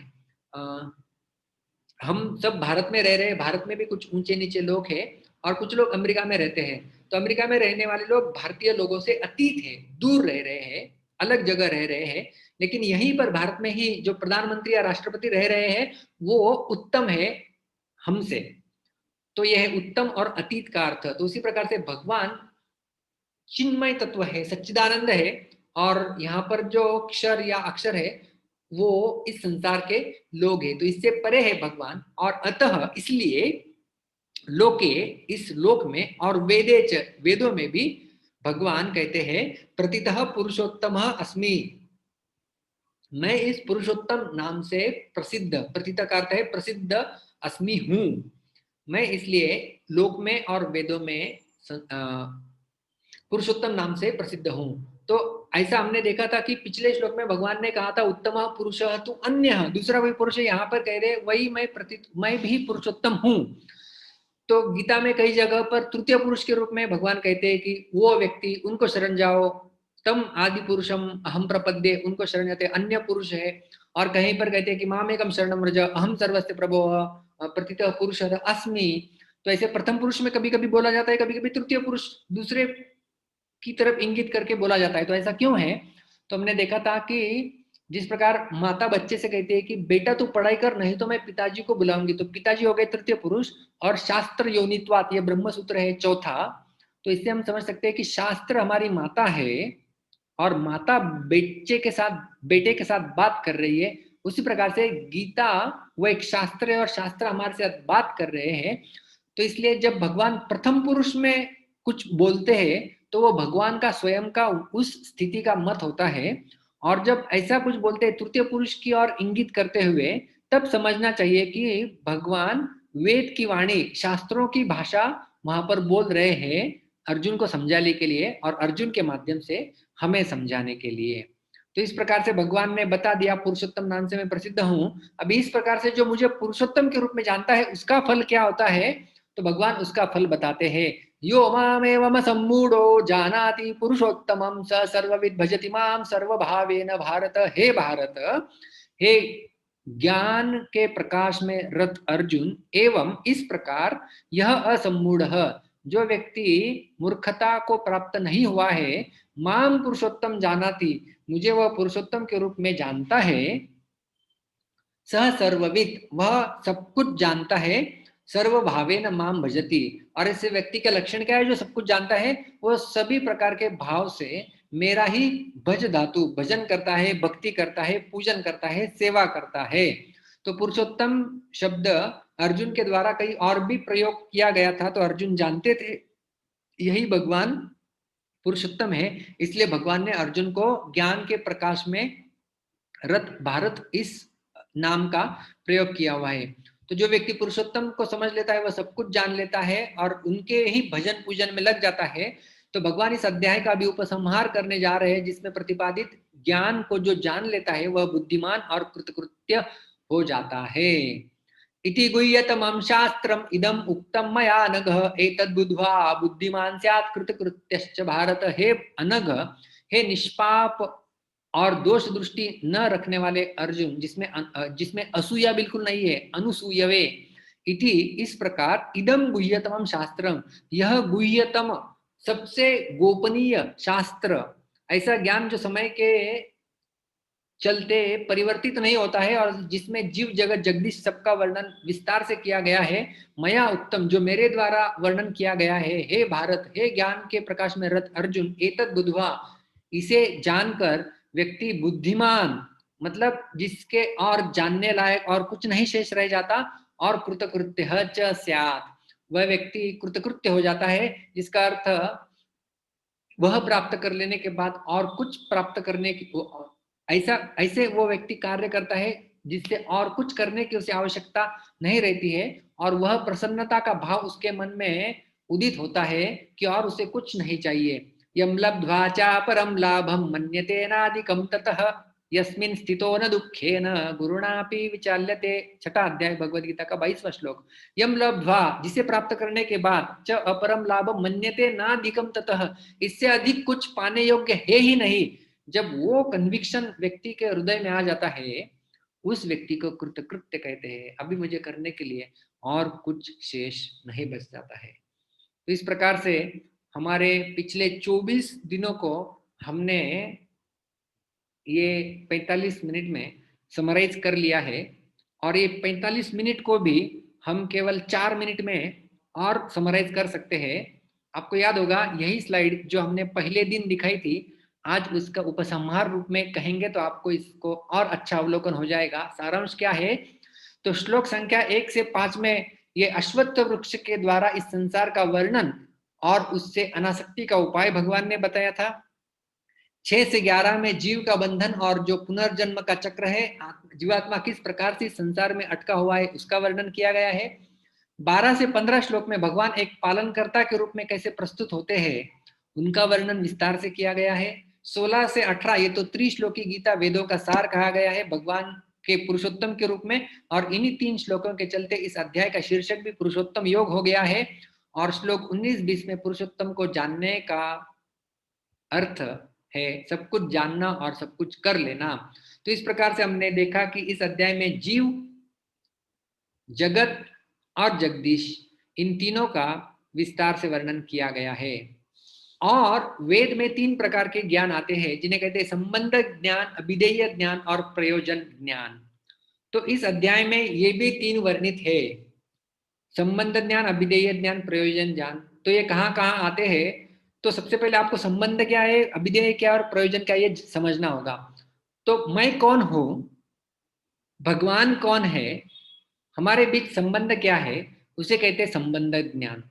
हम सब भारत में रह रहे हैं, भारत में भी कुछ ऊंचे नीचे लोग हैं, और कुछ लोग अमेरिका में रहते हैं। तो अमेरिका में रहने वाले लोग भारतीय लोगों से अतीत है, दूर रह रहे हैं, अलग जगह रह रहे हैं। लेकिन यहीं पर भारत में ही जो प्रधानमंत्री या राष्ट्रपति रह रहे हैं, वो उत्तम है हमसे। तो यह है उत्तम और अतीत का अर्थ। तो उसी प्रकार से भगवान चिन्मय तत्व है, सच्चिदानंद है, और यहाँ पर जो क्षर या अक्षर है वो इस संसार के लोग हैं, तो इससे परे है भगवान। और अतः इसलिए लोके, इस लोक में, और वेदे च, वेदों में भी भगवान कहते हैं प्रतितः पुरुषोत्तम अस्मि, मैं इस पुरुषोत्तम नाम से प्रसिद्ध, प्रतित का अर्थ है प्रसिद्ध, अस्मि हूं मैं, इसलिए लोक में और वेदों में पुरुषोत्तम नाम से प्रसिद्ध हूं। तो ऐसा हमने देखा था कि पिछले श्लोक में भगवान ने कहा था उत्तम पुरुष तू अन्य, दूसरा कोई पुरुष है। यहाँ पर कह रहे वही मैं भी पुरुषोत्तम हूं। तो गीता में कई जगह पर तृतीय पुरुष के रूप में भगवान कहते हैं कि वो व्यक्ति, उनको शरण जाओ, तम आदि पुरुषम अहम प्रपद्ये, उनको शरण जाते, अन्य पुरुष है। और कहीं पर कहते हैं कि मामेकम शरणम व्रज अहम सर्वस्य प्रभो प्रतितः पुरुष अस्मि। तो ऐसे प्रथम पुरुष में कभी कभी बोला जाता है, कभी कभी तृतीय पुरुष दूसरे की तरफ इंगित करके बोला जाता है। तो ऐसा क्यों है? तो हमने देखा था कि जिस प्रकार माता बच्चे से कहती है कि बेटा तू पढ़ाई कर, नहीं तो मैं पिताजी को बुलाऊंगी, तो पिताजी हो गए तृतीय पुरुष। और शास्त्र योनित्वात, ये ब्रह्म सूत्र है चौथा। तो इससे हम समझ सकते हैं कि शास्त्र हमारी माता है, और माता बेटे के साथ बात कर रही है। उसी प्रकार से गीता वो एक शास्त्र है, और शास्त्र हमारे साथ बात कर रहे हैं। तो इसलिए जब भगवान प्रथम पुरुष में कुछ बोलते हैं, तो वो भगवान का स्वयं का उस स्थिति का मत होता है। और जब ऐसा कुछ बोलते हैं तृतीय पुरुष की ओर इंगित करते हुए, तब समझना चाहिए कि भगवान वेद की वाणी, शास्त्रों की भाषा वहां पर बोल रहे हैं अर्जुन को समझाने के लिए, और अर्जुन के माध्यम से हमें समझाने के लिए। तो इस प्रकार से भगवान ने बता दिया पुरुषोत्तम नाम से मैं प्रसिद्ध हूं। अभी इस प्रकार से जो मुझे पुरुषोत्तम के रूप में जानता है, उसका फल क्या होता है, तो भगवान उसका फल बताते हैं। यो मामेवम सम्मूढ़ो जानाति पुरुषोत्तमं स सर्वविद भजति माम सर्वभावेन भारत। हे भारत, हे ज्ञान के प्रकाश में रत अर्जुन, एवं इस प्रकार यह असम्मूढ़, जो व्यक्ति मूर्खता को प्राप्त नहीं हुआ है, माम पुरुषोत्तम जानाति, मुझे वह पुरुषोत्तम के रूप में जानता है, सह सर्वविद, वह सब कुछ जानता है, सर्वभावेन माम भजति। और ऐसे व्यक्ति का लक्षण क्या है? जो सब कुछ जानता है, वो सभी प्रकार के भाव से मेरा ही भज धातु भजन करता है, भक्ति करता है, पूजन करता है, सेवा करता है। तो पुरुषोत्तम शब्द अर्जुन के द्वारा कहीं और भी प्रयोग किया गया था, तो अर्जुन जानते थे यही भगवान पुरुषोत्तम है, इसलिए भगवान ने अर्जुन को ज्ञान के प्रकाश में रथ भारत इस नाम का प्रयोग किया हुआ है। तो जो व्यक्ति पुरुषोत्तम को समझ लेता है, वह सब कुछ जान लेता है और उनके ही भजन पूजन में लग जाता है। तो भगवान इस अध्याय का भी उपसंहार करने जा रहे हैं, जिसमें प्रतिपादित ज्ञान को जो जान लेता है वह बुद्धिमान और कृतकृत्य हो जाता है। इति गुह्यतमं शास्त्रम् इदम् उक्तं मया नघ, एतद्बुद्ध्वा बुद्धिमान स्यात् कृतकृत्यश्च भारत। हे अनघ, हे निष्पाप और दोष दृष्टि न रखने वाले अर्जुन, जिसमें असूया बिल्कुल नहीं है, अनुसूयवे। इति इस प्रकार, इदम गुह्यतमं शास्त्रम, यह गुह्यतम सबसे गोपनीय शास्त्र, ऐसा ज्ञान जो समय के चलते परिवर्तित नहीं होता है और जिसमें जीव जगत जगदीश सबका वर्णन विस्तार से किया गया है, मया उत्तम, जो मेरे द्वारा वर्णन किया गया है, हे भारत, हे ज्ञान के प्रकाश में रत अर्जुन, एतद बुद्धवा, इसे जानकर व्यक्ति बुद्धिमान, मतलब जिसके और जानने लायक और कुछ नहीं शेष रह जाता, और कृतकृत्य च स्यात्, वह व्यक्ति कृतकृत्य हो जाता है, जिसका अर्थ वह प्राप्त कर लेने के बाद और कुछ प्राप्त करने की ऐसा ऐसे वो व्यक्ति कार्य करता है जिससे और कुछ करने की उसे आवश्यकता नहीं रहती है, और वह प्रसन्नता का भाव उसके मन में उदित होता है कि और उसे कुछ नहीं चाहिए। यम लब्ध्वा च परम लाभम मन्यते नादिकम ततः यस्मिन् स्थितो न दुःखेन गुरुणापि विचाल्यते। छठा अध्याय भगवद गीता का 22वां श्लोक। यम लब्ध्वा, जिसे प्राप्त करने के बाद, च अपरम लाभम मन्यते नादिकम ततः, इससे अधिक कुछ पाने योग्य है ही नहीं। जब वो कन्विक्शन व्यक्ति के हृदय में आ जाता है, उस व्यक्ति को कृतकृत्य कहते हैं। अभी मुझे करने के लिए और कुछ शेष नहीं बच जाता है। तो इस प्रकार से हमारे पिछले 24 दिनों को हमने ये 45 मिनट में समराइज कर लिया है, और ये 45 मिनट को भी हम केवल 4 मिनट में और समराइज कर सकते हैं। आपको याद होगा यही स्लाइड जो हमने पहले दिन दिखाई थी, आज उसका उपसंहार रूप में कहेंगे तो आपको इसको और अच्छा अवलोकन हो जाएगा। सारांश क्या है? तो श्लोक संख्या 1 से 5 में ये अश्वत्थ वृक्ष के द्वारा इस संसार का वर्णन और उससे अनासक्ति का उपाय भगवान ने बताया था। 6 से 11 में जीव का बंधन और जो पुनर्जन्म का चक्र है, जीवात्मा किस प्रकार से संसार में अटका हुआ है, उसका वर्णन किया गया है। 12 से 15 श्लोक में भगवान एक पालनकर्ता के रूप में कैसे प्रस्तुत होते हैं, उनका वर्णन विस्तार से किया गया है। 16 से 18 ये तो त्रिश्लोकी गीता वेदों का सार कहा गया है भगवान के पुरुषोत्तम के रूप में, और इन्हीं 3 श्लोकों के चलते इस अध्याय का शीर्षक भी पुरुषोत्तम योग हो गया है। और श्लोक 19-20 में पुरुषोत्तम को जानने का अर्थ है सब कुछ जानना और सब कुछ कर लेना। तो इस प्रकार से हमने देखा कि इस अध्याय में जीव, जगत और जगदीश, इन तीनों का विस्तार से वर्णन किया गया है। और वेद में 3 प्रकार के ज्ञान आते हैं, जिन्हें कहते हैं संबंध ज्ञान, अभिधेय ज्ञान और प्रयोजन ज्ञान। तो इस अध्याय में ये भी 3 वर्णित है, संबंध ज्ञान, अभिधेय ज्ञान, प्रयोजन ज्ञान। तो ये कहाँ कहाँ आते हैं? तो सबसे पहले आपको संबंध क्या है, अभिधेय क्या और प्रयोजन क्या है, ये समझना होगा। तो मैं कौन हूं, भगवान कौन है, हमारे बीच संबंध क्या है, उसे कहते हैं संबंध ज्ञान।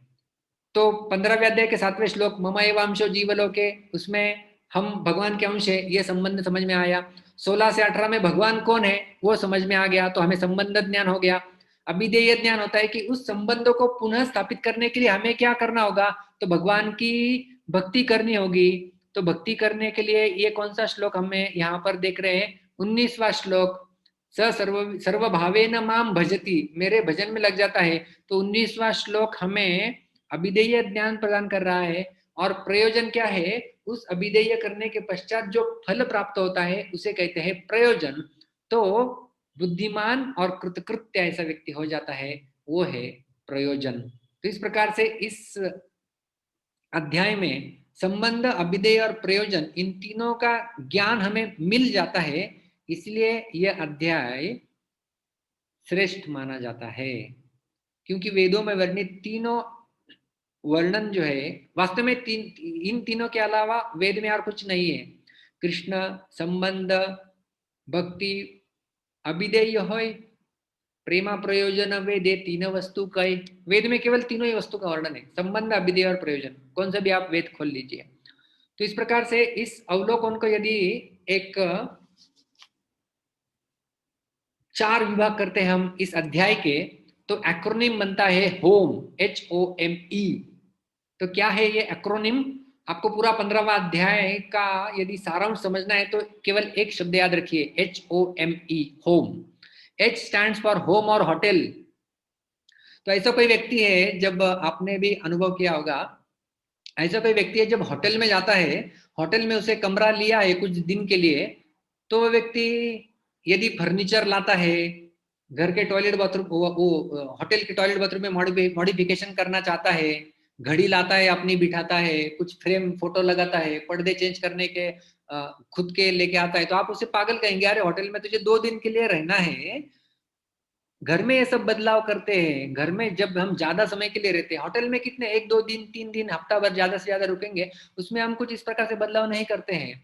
तो 15वें अध्याय के 7वें श्लोक, मम एवांशो जीवलोके, उसमें हम भगवान के अंश है, ये संबंध समझ में आया। 16 से 18 में भगवान कौन है वो समझ में आ गया, तो हमें संबंध ज्ञान हो गया। अभिधेय ज्ञान होता है कि उस संबंधों को पुनः स्थापित करने के लिए हमें क्या करना होगा, तो भगवान की भक्ति करनी होगी। तो भक्ति करने के लिए ये कौन सा श्लोक हमें यहाँ पर देख रहे हैं, 19वां श्लोक, स सर्वभावेन माम भजति, मेरे भजन में लग जाता है। तो 19वां श्लोक हमें अभिधेय ज्ञान प्रदान कर रहा है। और प्रयोजन क्या है, उस अभिधेय करने के पश्चात जो फल प्राप्त होता है उसे कहते हैं प्रयोजन। तो बुद्धिमान और कृतकृत्य ऐसा व्यक्ति हो जाता है, वो है प्रयोजन। तो इस प्रकार से इस अध्याय में संबंध, अभिधेय और प्रयोजन, इन तीनों का ज्ञान हमें मिल जाता है। इसलिए यह अध्याय श्रेष्ठ माना जाता है, क्योंकि वेदों में वर्णित तीनों वर्णन जो है वास्तव में इन तीनों के अलावा वेद में और कुछ नहीं है। कृष्ण, संबंध, भक्ति, अभिधेय होय, प्रेमा प्रयोजन वेदे तीन वस्तु कई। वेद में केवल तीनों ही वस्तु का वर्णन है, संबंध, अभिधेय और प्रयोजन। कौन सा भी आप वेद खोल लीजिए। तो इस प्रकार से इस अवलोकन को यदि एक 4 विभाग करते हैं हम इस अध्याय के, तो एक्रोनिम बनता है होम, HOME। तो क्या है ये एक्रोनिम? आपको पूरा 15वां अध्याय का यदि सारांश समझना है तो केवल एक शब्द याद रखिए, HOME, home. H stands for home और होटल। तो ऐसा कोई व्यक्ति है, जब आपने भी अनुभव किया होगा, ऐसा कोई व्यक्ति है जब होटल में जाता है, होटल में उसे कमरा लिया है कुछ दिन के लिए, तो वह व्यक्ति यदि फर्नीचर लाता है, घर के टॉयलेट बाथरूम, वो होटल के टॉयलेट बाथरूम में मॉडिफिकेशन करना चाहता है, घड़ी लाता है अपनी बिठाता है, कुछ फ्रेम फोटो लगाता है, पर्दे चेंज करने के खुद के लेके आता है, तो आप उसे पागल कहेंगे, अरे होटल में तुझे 2 दिन के लिए रहना है, घर में ये सब बदलाव करते हैं। घर में जब हम ज्यादा समय के लिए रहते हैं, होटल में कितने 1-2 दिन 3 दिन हफ्ता भर ज्यादा से ज्यादा रुकेंगे, उसमें हम कुछ इस प्रकार से बदलाव नहीं करते हैं।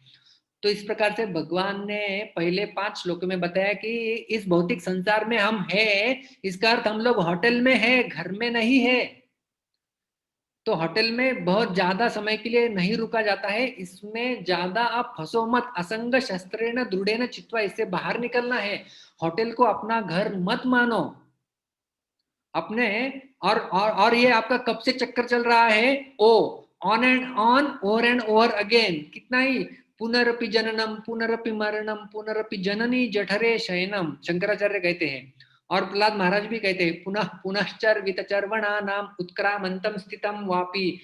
तो इस प्रकार से भगवान ने पहले 5 श्लोक में बताया कि इस भौतिक संसार में हम हैं, इसका अर्थ हम लोग होटल में है, घर में नहीं है। तो होटल में बहुत ज्यादा समय के लिए नहीं रुका जाता है, इसमें ज्यादा आप फंसो मत। असंग शस्त्रेण दृढ़ेन चित्वा, इससे बाहर निकलना है। होटल को अपना घर मत मानो अपने। और ये आपका कब से चक्कर चल रहा है? Oh, on and on, over and over again. कितना ही पुनरपि जननम पुनरपि मरणम पुनरपि जननी जठरे शयनम, शंकराचार्य कहते हैं। और प्रहलाद महाराज भी कहते हैं, पुनः पुनश्चर वितचर्वणा नाम उत्क्रामंतम स्थितम वापि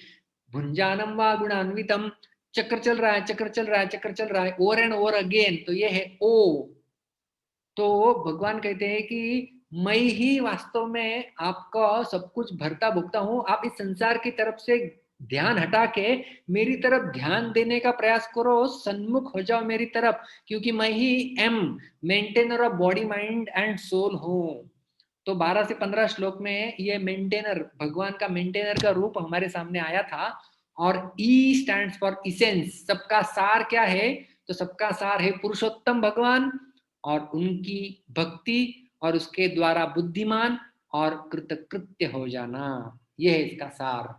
भुंजानम वा गुणान्वितम। चक्कर चल रहा है, चक्कर चल रहा है, चक्कर चल रहा है, ओवर एंड ओवर अगेन। तो ये है ओ। तो भगवान कहते हैं कि मैं ही वास्तव में आपका सब कुछ भरता भुगता हूं। आप इस संसार की तरफ से ध्यान हटा के मेरी तरफ ध्यान देने का प्रयास करो, सन्मुख हो जाओ मेरी तरफ, क्योंकि मैं ही am maintainer of body mind and soul हूं। तो 12 से 15 श्लोक में ये मेंटेनर, भगवान का मेंटेनर का रूप हमारे सामने आया था। और ई स्टैंड्स फॉर इसेंस, सबका सार क्या है? तो सबका सार है पुरुषोत्तम भगवान और उनकी भक्ति, और उसके द्वारा बुद्धिमान और कृतकृत्य हो जाना। यह है इसका सार।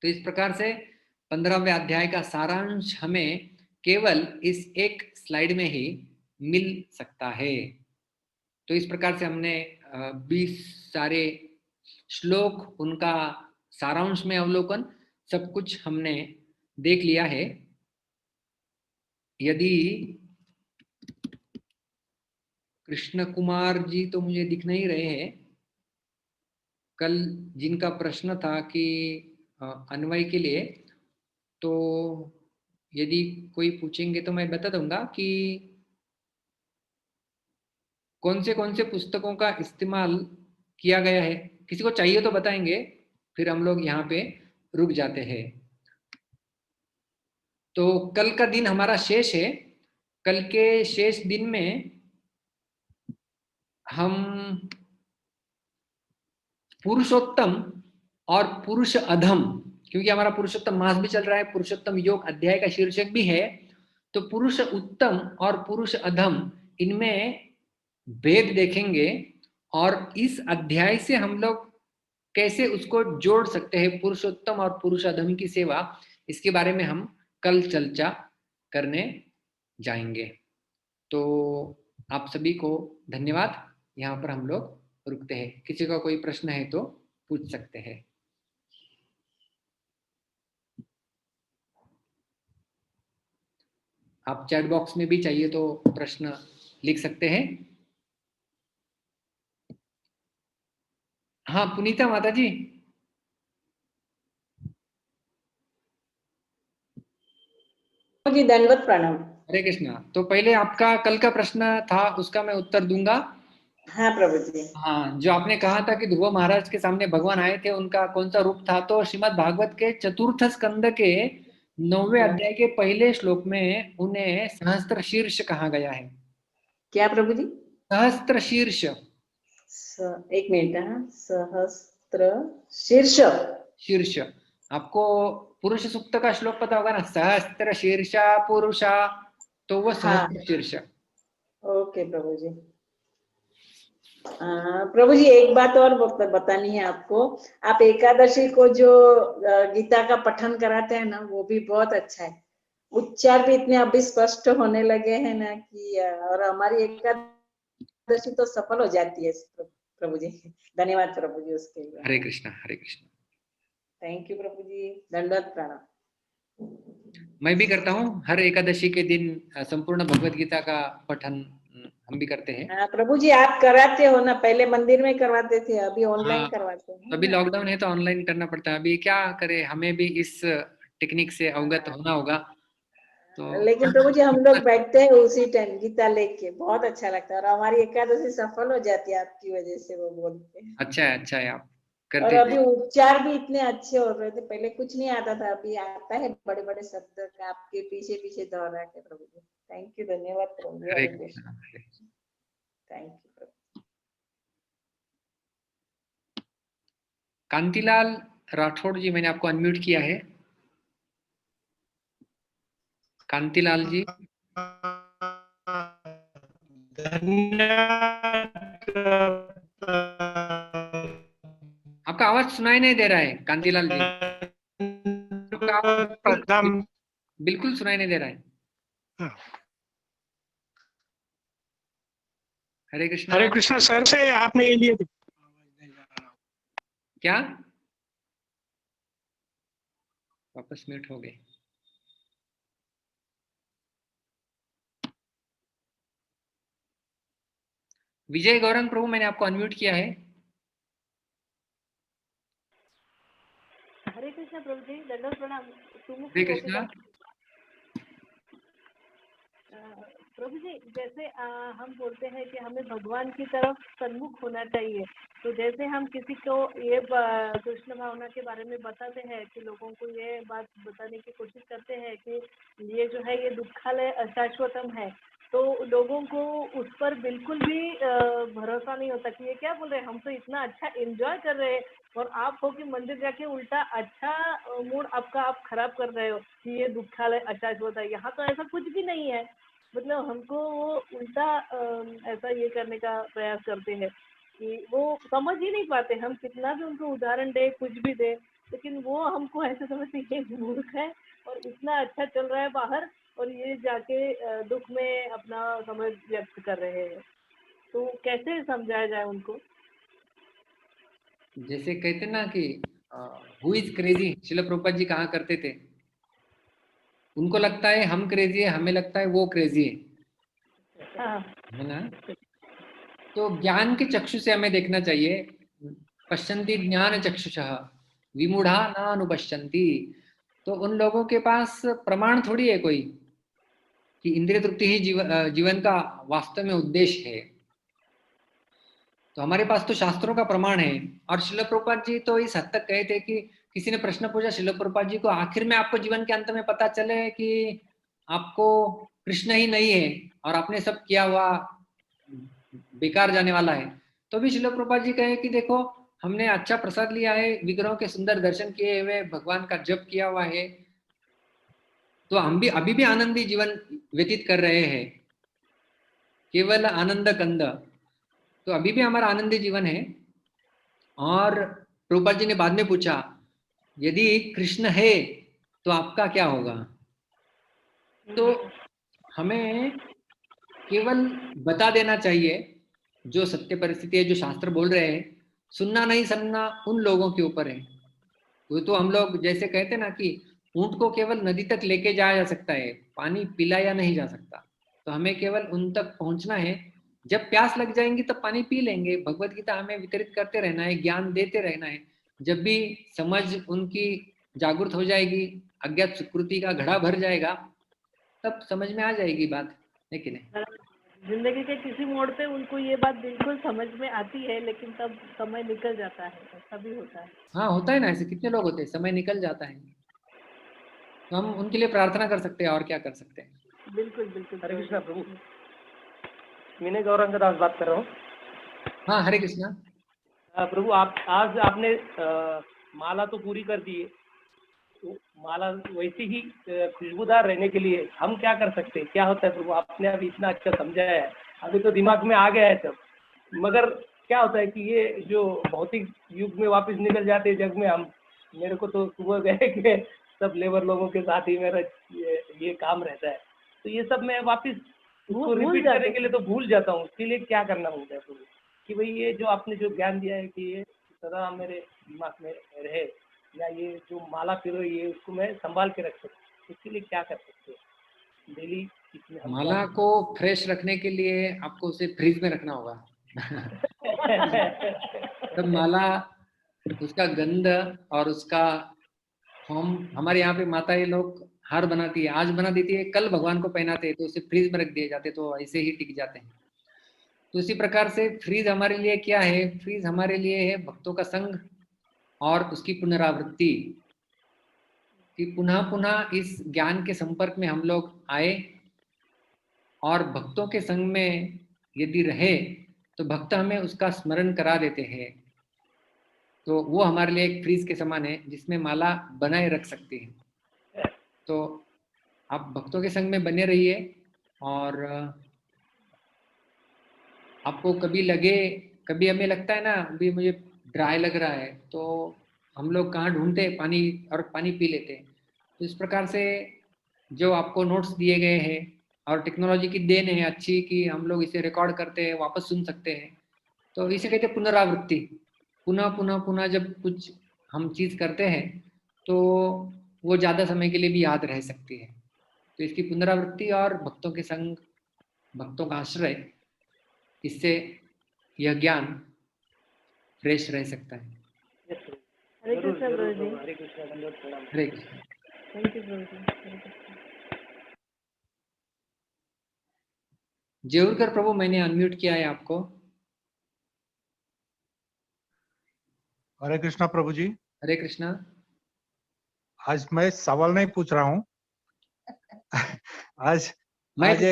तो इस प्रकार से 15वें अध्याय का सारांश हमें केवल इस एक स्लाइड में ही मिल सकता है। तो इस प्रकार से हमने 20 सारे श्लोक, उनका सारांश में अवलोकन, सब कुछ हमने देख लिया है। यदि कृष्ण कुमार जी तो मुझे दिख नहीं रहे हैं, कल जिनका प्रश्न था कि अन्वय के लिए, तो यदि कोई पूछेंगे तो मैं बता दूंगा कि कौन से पुस्तकों का इस्तेमाल किया गया है। किसी को चाहिए तो बताएंगे, फिर हम लोग यहाँ पे रुक जाते हैं। तो कल का दिन हमारा शेष है। कल के शेष दिन में हम पुरुषोत्तम और पुरुष अधम, क्योंकि हमारा पुरुषोत्तम मास भी चल रहा है, पुरुषोत्तम योग अध्याय का शीर्षक भी है, तो पुरुष उत्तम और पुरुष अधम, इनमें भेद देखेंगे। और इस अध्याय से हम लोग कैसे उसको जोड़ सकते हैं, पुरुषोत्तम और पुरुष अधम की सेवा, इसके बारे में हम कल चर्चा करने जाएंगे। तो आप सभी को धन्यवाद। यहाँ पर हम लोग रुकते हैं। किसी का कोई प्रश्न है तो पूछ सकते हैं। आप चैट बॉक्स में भी चाहिए तो प्रश्न लिख सकते हैं। हाँ पुनीता माता जी। जी दंडवत प्रणाम। हरे कृष्णा। तो पहले आपका कल का प्रश्न था, उसका मैं उत्तर दूंगा। हाँ प्रभु जी। हाँ, जो आपने कहा था कि ध्रुव महाराज के सामने भगवान आए थे, उनका कौन सा रूप था? तो श्रीमद् भागवत के चतुर्थ स्कंद के 9वें हाँ। अध्याय के पहले श्लोक में उन्हें सहस्त्र शीर्ष कहा गया है। क्या प्रभु जी? सहस्त्र शीर्ष। एक मिनट, हाँ, सहस्त्र शीर्ष। शीर्ष। आपको पुरुष सूक्त का श्लोक पता होगा ना, सहस्त्र शीर्षा पुरुषा, तो वो हाँ, सहस्त्र शीर्ष। ओके प्रभु जी। प्रभु जी, एक बात और बतानी है आपको। आप एकादशी को जो गीता का पठन कराते हैं ना, वो भी बहुत अच्छा है। उच्चार भी इतने अभी स्पष्ट होने लगे हैं ना कि और हमारी एकादशी तो सफल हो जाती है प्रभु जी। धन्यवाद प्रभु जी उसके लिए। हरे कृष्णा, हरे कृष्णा। थैंक यू प्रभु जी, दंडवत प्रणाम। मैं भी करता हूँ हर एकादशी के दिन संपूर्ण भगवत गीता का पठन हम भी करते हैं। हाँ प्रभु जी, आप कराते हो ना, पहले मंदिर में करवाते थे, अभी ऑनलाइन हाँ, करवाते तो हैं अभी ना। लॉकडाउन है तो ऑनलाइन करना पड़ता है। अभी क्या करें, हमें भी इस टेक्निक से अवगत हाँ, होना होगा। तो लेकिन प्रभु जी हम लोग बैठते हैं उसी टाइम गीता लेके, बहुत अच्छा लगता है और हमारी एकादशी सफल हो जाती है आपकी वजह से, वो बोलते हैं। अच्छा है, आप और करते अभी हैं। उच्चार भी इतने अच्छे हो रहे थे, पहले कुछ नहीं आता था, अभी आता है बड़े बड़े शब्द का आपके पीछे पीछे दोहरा के प्रभु जी। थैंक यू, धन्यवाद प्रभु जी, हरे हरे कृष्ण। कृष्णा, हरे। थैंक यू प्रभु। कांतिलाल राठौड़ जी, मैंने आपको अनम्यूट किया है। कांतिलाल जी, आपका आवाज सुनाई नहीं दे रहा है कांतिलाल जी। आपका आवाज बिल्कुल सुनाई नहीं दे रहा है। हरे कृष्णा। हरे कृष्णा सर से आपने ये लिए थे। क्या? वापस म्यूट हो गए। विजय गौरंग प्रभु, मैंने आपको अनम्यूट किया है। हरे कृष्ण प्रभु जी, दंडवत प्रणाम। हरे सुमुखी कृष्णा। गोपीदास। प्रभु जी, जैसे हम बोलते हैं कि हमें भगवान की तरफ सन्मुख होना चाहिए, तो जैसे हम किसी को ये कृष्ण भावना के बारे में बताते हैं कि लोगों को ये बात बताने की कोशिश करते हैं कि ये जो है ये दुखालय अशाश्वतम है, तो लोगों को उस पर बिल्कुल भी भरोसा नहीं होता कि ये क्या बोल रहे हैं, हम तो इतना अच्छा एंजॉय कर रहे हैं और आप हो कि मंदिर जाके उल्टा अच्छा मूड आपका आप खराब कर रहे हो कि ये दुखालय अशाश्वत है। यहाँ तो ऐसा कुछ भी नहीं है, मतलब हमको वो उल्टा ऐसा ये करने का प्रयास करते हैं कि वो समझ ही नहीं पाते, हम कितना भी उनको उदाहरण दे कुछ भी दे, लेकिन वो हमको ऐसे समझते हैं ये मूर्ख है और इतना अच्छा चल रहा है बाहर और ये जाके दुख में अपना समय व्यक्त कर रहे हैं, तो कैसे समझाया जाए उनको। जैसे कहते ना कि हु इज क्रेजी, शिल प्रभुपाद जी कहा करते थे। उनको लगता है हम क्रेजी है, हमें लगता है वो क्रेजी हाँ। है ना। तो ज्ञान के चक्षु से हमें देखना चाहिए। पश्यन्ति ज्ञान चक्षुषः विमूढ़ा न अनुपश्यन्ति। तो उन लोगों के पास प्रमाण थोड़ी है कोई कि इंद्रिय तृप्ति ही जीवन का वास्तव में उद्देश्य है। तो हमारे पास तो शास्त्रों का प्रमाण है। और शिल प्रभुपाद जी तो इस हद तक कहे थे कि किसी ने प्रश्न पूछा शिल प्रभुपाद जी को, आखिर में आपको जीवन के अंत में पता चले कि आपको कृष्ण ही नहीं है और आपने सब किया हुआ बेकार जाने वाला है, तो भी शिल प्रभुपाद जी कहे कि देखो, हमने अच्छा प्रसाद लिया है, विग्रहों के सुंदर दर्शन किए हुए, भगवान का जप किया हुआ है, तो हम भी अभी भी आनंदी जीवन व्यतीत कर रहे हैं, केवल आनंद कंद। तो अभी भी हमारा आनंदी जीवन है। और प्रभुपाद जी ने बाद में पूछा, यदि कृष्ण है तो आपका क्या होगा? तो हमें केवल बता देना चाहिए जो सत्य परिस्थिति है, जो शास्त्र बोल रहे हैं। सुनना नहीं सुनना उन लोगों के ऊपर है। वो तो हम लोग जैसे कहते ना कि ऊंट को केवल नदी तक लेके जाया जा सकता है, पानी पिलाया नहीं जा सकता। तो हमें केवल उन तक पहुंचना है। जब प्यास लग जाएंगी तब पानी पी लेंगे। भगवत गीता हमें वितरित करते रहना है, ज्ञान देते रहना है। जब भी समझ उनकी जागृत हो जाएगी, अज्ञात सुकृति का घड़ा भर जाएगा, तब समझ में आ जाएगी बात, है कि नहीं? जिंदगी के किसी मोड़ पे उनको ये बात बिल्कुल समझ में आती है, लेकिन तब समय निकल जाता है, ऐसा भी होता है। हाँ, होता है ना, ऐसे कितने लोग होते हैं, समय निकल जाता है। तो हम उनके लिए प्रार्थना कर सकते हैं, और क्या कर सकते हैं। बिल्कुल बिल्कुल। हरे कृष्णा प्रभु, विनय गौरंग दास बात कर रहा हूँ। हाँ, हरे कृष्णा। प्रभु आप आज आपने माला तो पूरी कर दी है, तो माला वैसे ही खुशबूदार रहने के लिए हम क्या कर सकते हैं? क्या होता है प्रभु, आपने अभी इतना अच्छा समझाया है, अभी तो दिमाग में आ गया है सब, मगर क्या होता है कि ये जो भौतिक युग में वापस निकल जाते हैं जग में हम, मेरे को तो सुबह गए के सब लेबर लोगों के साथ ही मेरा ये काम रहता है, तो ये सब मैं वापस उसको भूल रिपीट जाते करने के लिए तो भूल जाता हूँ। उसके लिए क्या करना होता है प्रभु, कि भाई ये जो आपने जो ज्ञान दिया है कि ये सदा मेरे दिमाग में रहे, या ये जो माला पिरो ये उसको मैं संभाल के रख सकूँ, इसके लिए क्या कर सकते हैं डेली इसमें हम? माला को फ्रेश रखने के लिए आपको उसे फ्रीज में रखना होगा। तब माला, उसका गंध और उसका, हम हमारे यहाँ पे माता ये लोग हार बनाती है, आज बना देती है, कल भगवान को पहनाते हैं, तो उसे फ्रीज में रख दिए जाते, तो ऐसे ही टिक जाते हैं। तो इसी प्रकार से फ्रीज हमारे लिए क्या है? फ्रीज हमारे लिए है भक्तों का संग और उसकी पुनरावृत्ति, कि पुनः पुनः इस ज्ञान के संपर्क में हम लोग आए और भक्तों के संग में यदि रहे तो भक्त हमें उसका स्मरण करा देते हैं। तो वो हमारे लिए एक फ्रीज के समान है जिसमें माला बनाए रख सकते हैं। तो आप भक्तों के संग में बने रहिए, और आपको कभी लगे, कभी हमें लगता है ना अभी मुझे ड्राई लग रहा है, तो हम लोग कहाँ ढूंढते हैं पानी, और पानी पी लेते हैं। तो इस प्रकार से जो आपको नोट्स दिए गए हैं, और टेक्नोलॉजी की देन है अच्छी कि हम लोग इसे रिकॉर्ड करते हैं, वापस सुन सकते हैं, तो इसे कहते हैं पुनरावृत्ति। पुनः पुनः पुनः जब कुछ हम चीज़ करते हैं तो वो ज़्यादा समय के लिए भी याद रह सकती है। तो इसकी पुनरावृत्ति और भक्तों के संग, भक्तों का आश्रय, इससे यह ज्ञान फ्रेश रह सकता है। हरे कृष्णा प्रभु जी। हरे कृष्णा, धन्यवाद, प्रणाम। हरे कृष्ण। थैंक यू प्रभु जी। हरे कृष्णा। जेवरकर प्रभु, मैंने अनम्यूट किया है आपको। हरे कृष्णा प्रभु जी। हरे कृष्णा। आज मैं सवाल नहीं पूछ रहा हूँ। आज मैं आज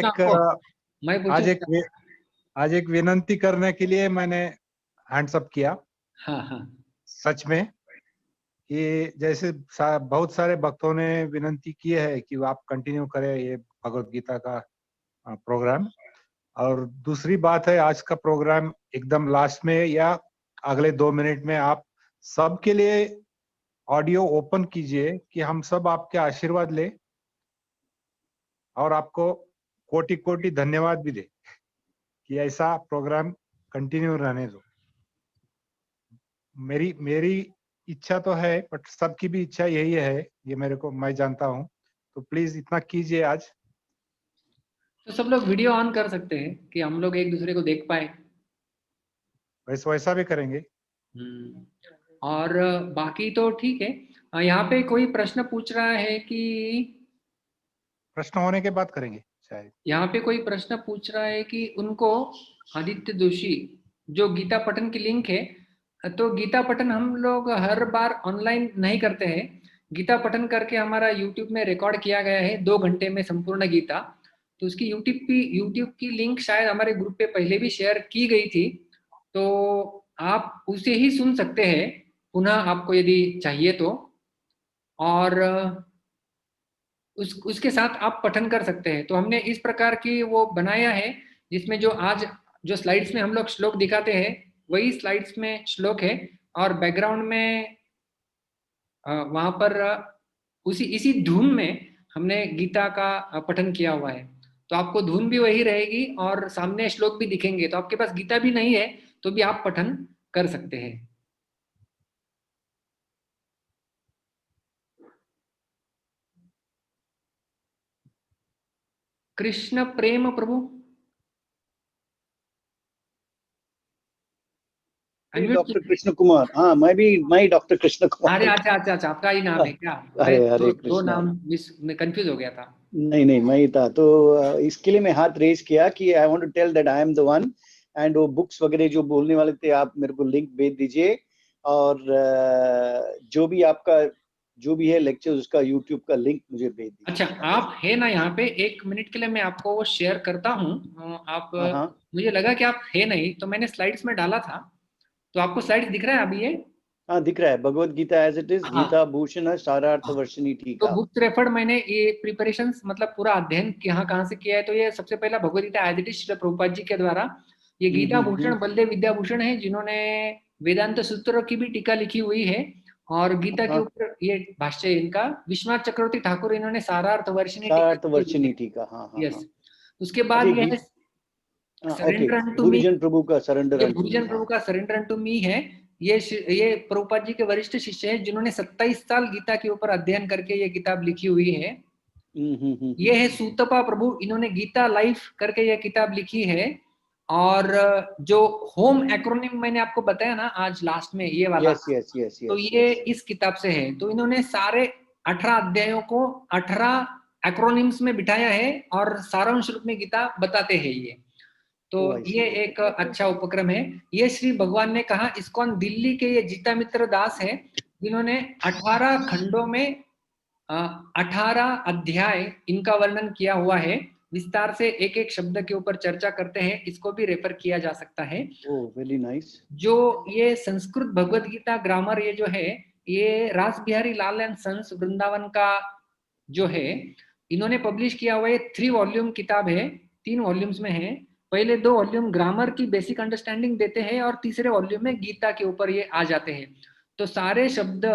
एक आज एक विनंती करने के लिए मैंने हैंड्स अप किया। हाँ हाँ। सच में ये जैसे बहुत सारे भक्तों ने विनंती की है कि आप कंटिन्यू करें ये भगवत गीता का प्रोग्राम। और दूसरी बात है, आज का प्रोग्राम एकदम लास्ट में या अगले 2 मिनट में आप सबके लिए ऑडियो ओपन कीजिए कि हम सब आपके आशीर्वाद ले और आपको कोटि कोटि धन्यवाद भी दे कि ऐसा प्रोग्राम कंटिन्यू रहने दो। मेरी इच्छा तो है, बट सबकी भी इच्छा यही है, ये मेरे को, मैं जानता हूँ। तो प्लीज इतना कीजिए आज। तो सब लोग वीडियो ऑन कर सकते हैं कि हम लोग एक दूसरे को देख पाए। वैसा भी करेंगे। और बाकी तो ठीक है। यहाँ पे कोई प्रश्न पूछ रहा है कि, प्रश्न होने के बाद करेंगे शायद। यहाँ पे कोई प्रश्न पूछ रहा है कि उनको, आदित्य दोषी, जो गीता पठन की लिंक है, तो गीता पठन हम लोग हर बार ऑनलाइन नहीं करते हैं। गीता पठन करके हमारा यूट्यूब में रिकॉर्ड किया गया है 2 घंटे में संपूर्ण गीता। तो उसकी यूट्यूब की लिंक शायद हमारे ग्रुप पे पहले भी शेयर की गई थी, तो आप उसे ही सुन सकते हैं पुनः, आपको यदि चाहिए तो। और उसके साथ आप पठन कर सकते हैं। तो हमने इस प्रकार की वो बनाया है जिसमें जो आज जो स्लाइड्स में हम लोग श्लोक दिखाते हैं वही स्लाइड्स में श्लोक है, और बैकग्राउंड में वहां पर इसी धुन में हमने गीता का पठन किया हुआ है। तो आपको धुन भी वही रहेगी और सामने श्लोक भी दिखेंगे। तो आपके पास गीता भी नहीं है तो भी आप पठन कर सकते हैं। कृष्ण प्रेम प्रभु, डॉक्टर कृष्ण कुमार। हाँ, मैं डॉक्टर कृष्ण कुमार। अरे अच्छा, आपका ही नाम है क्या? अरे हरे दो नाम में कंफ्यूज हो गया था। नहीं, मैं ही था। तो इसके लिए मैं हाथ रेज किया कि I want to tell that I am the one. And वो बुक्स वगैरह जो बोलने वाले थे, आप मेरे को लिंक भेज दीजिए। और जो भी आपका जो भी है लेक्चर उसका यूट्यूब का लिंक मुझे भेज दीजिए। अच्छा, आप है ना यहाँ पे, 1 मिनट के लिए मैं आपको वो शेयर करता हूँ। आप हाँ हाँ मुझे लगा कि आप है नहीं, तो मैंने स्लाइड्स में डाला था। तो आपको स्लाइड्स दिख रहा है अभी ये? हाँ, दिख रहा है, Bhagavad Gita as it is, हाँ। गीता भूषण सारार्थ वर्षिणी तो टीका। बुक्स रेफर्ड मैंने ये प्रिपरेशन मतलब पूरा अध्ययन कहाँ से किया है, तो ये सबसे पहला Bhagavad Gita as it is Srila Prabhupada ji के द्वारा। ये गीता भूषण बलदेव विद्याभूषण है, जिन्होंने वेदांत सूत्रों की भी टीका लिखी हुई है, और गीता के हाँ, ऊपर ये भाष्य है इनका। विश्वनाथ चक्रवर्ती ठाकुर, इन्होंने सारार्थ वर्षिणी टीका सारार्थ लिखी हुई वर्षिणी है। टीका, हाँ हाँ हाँ। यस। उसके अच्छा, बाद ये है ओके, सरेंडर अनटू मी। गुरुजन प्रभु का सरेंडर ये अनटू मी, गुरुजन प्रभु हाँ। का सरेंडर अनटू मी है। ये प्रभुपाद जी के वरिष्ठ शिष्य हैं, जिन्होंने 27 साल गीता के ऊपर अध्ययन करके ये किताब लिखी हुई है। ये है सूतपा प्रभु, इन्होंने गीता लाइफ करके ये किताब लिखी है। और जो होम एक्रोनिम मैंने आपको बताया ना आज लास्ट में, ये वाला, यस यस यस तो यस ये यस। इस किताब से है। तो इन्होंने सारे 18 अध्यायों को 18 एक्रोनिम्स में बिठाया है, और सारांश रूप में गीता बताते हैं ये। तो Oh, I see. ये एक अच्छा उपक्रम है। ये श्री भगवान ने कहा, इस्कॉन दिल्ली के ये जीता मित्र दास है, जिन्होंने 18 खंडों में 18 अध्याय इनका वर्णन किया हुआ है। विस्तार से एक एक शब्द के ऊपर चर्चा करते हैं, इसको भी रेफर किया जा सकता है। Oh, very nice. जो ये संस्कृत भगवत गीता ग्रामर, ये जो है, ये रास बिहारी लाल एंड सन्स वृंदावन का जो है, इन्होंने पब्लिश किया हुआ, ये 3 वॉल्यूम किताब है, 3 वॉल्यूम्स में है। पहले 2 वॉल्यूम ग्रामर की बेसिक अंडरस्टैंडिंग देते हैं, और तीसरे वॉल्यूम में गीता के ऊपर ये आ जाते हैं। तो सारे शब्द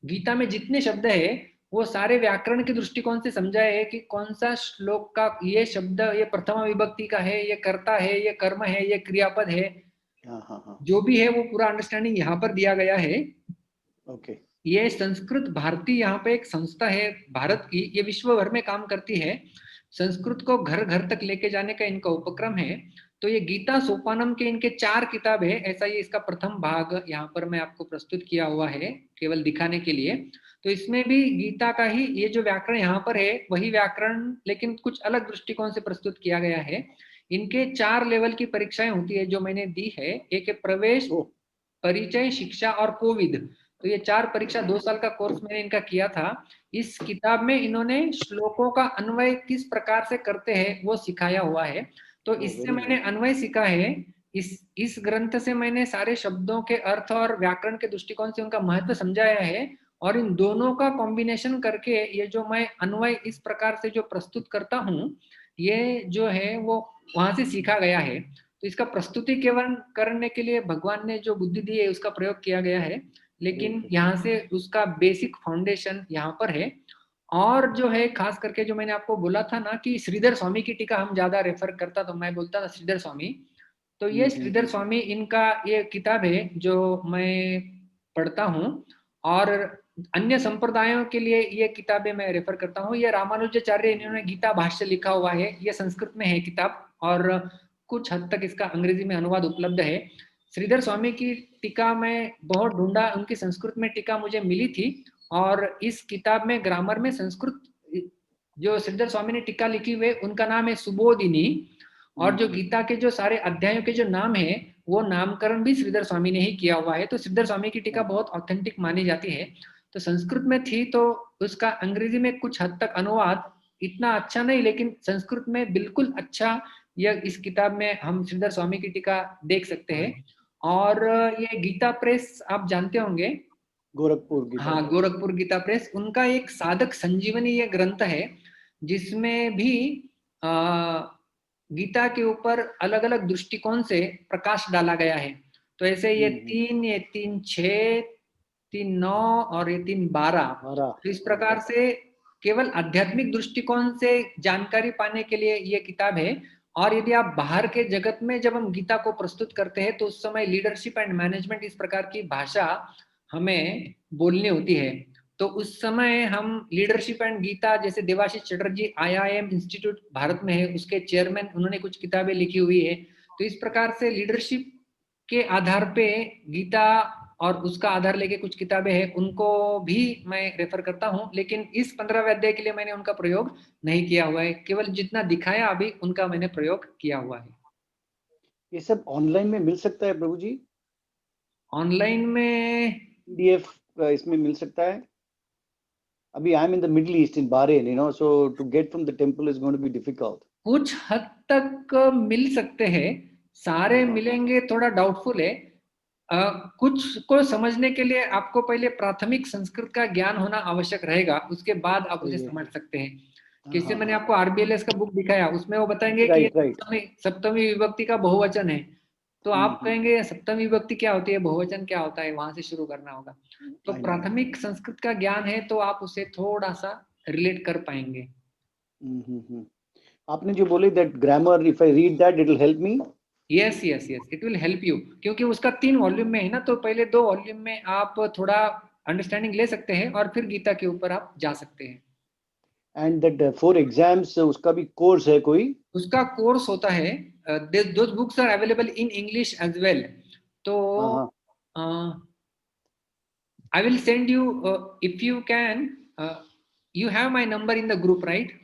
गीता में जितने शब्द है, वो सारे व्याकरण के दृष्टिकोण से समझाए है कि कौन सा श्लोक का ये शब्द, ये प्रथमा विभक्ति का है, ये कर्ता है, ये कर्म है, ये क्रियापद है, जो भी है वो पूरा अंडरस्टैंडिंग यहाँ पर दिया गया है। ओके। ये संस्कृत भारती यहाँ पे एक संस्था है भारत की, ये विश्व भर में काम करती है। संस्कृत को घर घर तक लेके जाने का इनका उपक्रम है। तो ये गीता सोपानम के इनके 4 किताब है, ऐसा ये इसका प्रथम भाग यहाँ पर मैं आपको प्रस्तुत किया हुआ है केवल दिखाने के लिए। तो इसमें भी गीता का ही ये जो व्याकरण यहाँ पर है, वही व्याकरण लेकिन कुछ अलग दृष्टिकोण से प्रस्तुत किया गया है। इनके 4 लेवल की परीक्षाएं होती है जो मैंने दी है। एक है प्रवेश, परिचय, शिक्षा और कोविद। तो ये 4 परीक्षा 2 साल का कोर्स मैंने इनका किया था। इस किताब में इन्होंने श्लोकों का अन्वय किस प्रकार से करते हैं वो सिखाया हुआ है। तो इससे मैंने अन्वय सीखा है। इस ग्रंथ से मैंने सारे शब्दों के अर्थ और व्याकरण के दृष्टिकोण से उनका महत्व समझाया है, और इन दोनों का कॉम्बिनेशन करके ये जो मैं अन्वय इस प्रकार से जो प्रस्तुत करता हूँ, ये जो है वो वहां से सीखा गया है। तो इसका प्रस्तुतिकरण करने के लिए भगवान ने जो बुद्धि दी है उसका प्रयोग किया गया है, लेकिन यहाँ से उसका बेसिक फाउंडेशन यहाँ पर है। और जो है खास करके जो मैंने आपको बोला था ना कि श्रीधर स्वामी की टीका हम ज्यादा रेफर करता, तो मैं बोलता था श्रीधर स्वामी। तो ये श्रीधर स्वामी इनका ये किताब है जो मैं पढ़ता हूँ, और अन्य संप्रदायों के लिए ये किताबें मैं रेफर करता हूँ। ये रामानुजाचार्य, इन्होंने गीता भाष्य लिखा हुआ है, ये संस्कृत में है किताब, और कुछ हद तक इसका अंग्रेजी में अनुवाद उपलब्ध है। श्रीधर स्वामी की टीका मैं बहुत ढूंढा, उनकी संस्कृत में टीका मुझे मिली थी, और इस किताब में ग्रामर में संस्कृत जो श्रीधर स्वामी ने टीका लिखी हुई उनका नाम है सुबोधिनी, और जो गीता के जो सारे अध्यायों के जो नाम है वो नामकरण भी श्रीधर स्वामी ने ही किया हुआ है। तो श्रीधर स्वामी की टीका बहुत ऑथेंटिक मानी जाती है। तो संस्कृत में थी, तो उसका अंग्रेजी में कुछ हद तक अनुवाद इतना अच्छा नहीं, लेकिन संस्कृत में बिल्कुल अच्छा यह इस किताब में हम श्रीधर स्वामी की टीका देख सकते हैं। और ये गीता प्रेस आप जानते होंगे, गोरखपुर गीता, हाँ, गोरखपुर गीता प्रेस, उनका एक साधक संजीवनी ये ग्रंथ है, जिसमें भी गीता के ऊपर अलग अलग दृष्टिकोण से प्रकाश डाला गया है। तो ऐसे ये 3 6 3 9 और ये 3 12, तो इस प्रकार से केवल आध्यात्मिक दृष्टिकोण से जानकारी पाने के लिए ये किताब है। और यदि आप बाहर के जगत में जब हम गीता को प्रस्तुत करते हैं, तो उस समय लीडरशिप एंड मैनेजमेंट इस प्रकार की भाषा हमें बोलनी होती है। तो उस समय हम लीडरशिप एंड गीता, जैसे देवाशीष चटर्जी IIM इंस्टीट्यूट भारत में है, उसके चेयरमैन, उन्होंने कुछ किताबें लिखी हुई है। तो इस प्रकार से लीडरशिप के आधार पे गीता और उसका आधार लेके कुछ किताबें हैं, उनको भी मैं रेफर करता हूं। लेकिन इस 15वें अध्याय के लिए मैंने उनका प्रयोग नहीं किया हुआ है, केवल जितना दिखाया अभी उनका मैंने प्रयोग किया हुआ है। ये सब ऑनलाइन में मिल सकता है प्रभु जी? ऑनलाइन में PDF इसमें मिल सकता है? अभी I am in the middle east in Bahrain, so to get from the temple is going to be difficult. कुछ हद तक मिल सकते हैं, सारे मिलेंगे थोड़ा डाउटफुल है। कुछ को समझने के लिए आपको पहले प्राथमिक संस्कृत का ज्ञान होना आवश्यक रहेगा, उसके बाद आप उसे समझ सकते हैं। जैसे मैंने आपको RBLS का बुक दिखाया, उसमें वो बताएंगे कि सप्तमी विभक्ति का बहुवचन है, तो आप कहेंगे सप्तमी विभक्ति क्या होती है, बहुवचन क्या होता है, वहां से शुरू करना होगा। तो प्राथमिक संस्कृत का ज्ञान है तो आप उसे थोड़ा सा रिलेट कर पाएंगे। आपने जो बोली that grammar, if I read that it will help me. Yes, it will help you, क्योंकि उसका 3 वॉल्यूम में है ना, तो पहले 2 वॉल्यूम में आप थोड़ा अंडरस्टैंडिंग ले सकते हैं और फिर गीता के ऊपर आप जा सकते हैं। And that 4 exams, उसका भी कोर्स है कोई? उसका कोर्स होता है, those books are available in English as well. तो I will send you, if you can, you have my number in the group, right?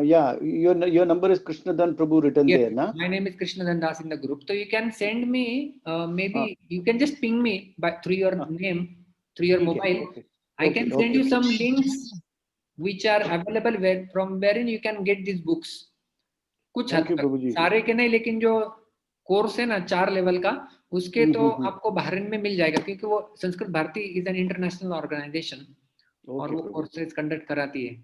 Yeah, your number is Krishnadan Prabhu written there, na? My name is Krishnadan Das in the group. So you can send me, maybe you can just ping me through your name, through your mobile. I can send you some links which are available from wherein you can get these books. कुछ हद तक, सारे के नहीं, लेकिन जो course है ना 4 लेवल का, उसके तो आपको बहरीन में मिल जाएगा, क्योंकि वो Sanskrit Bharati is an international organization और वो कोर्सेज कंडक्ट कराती है।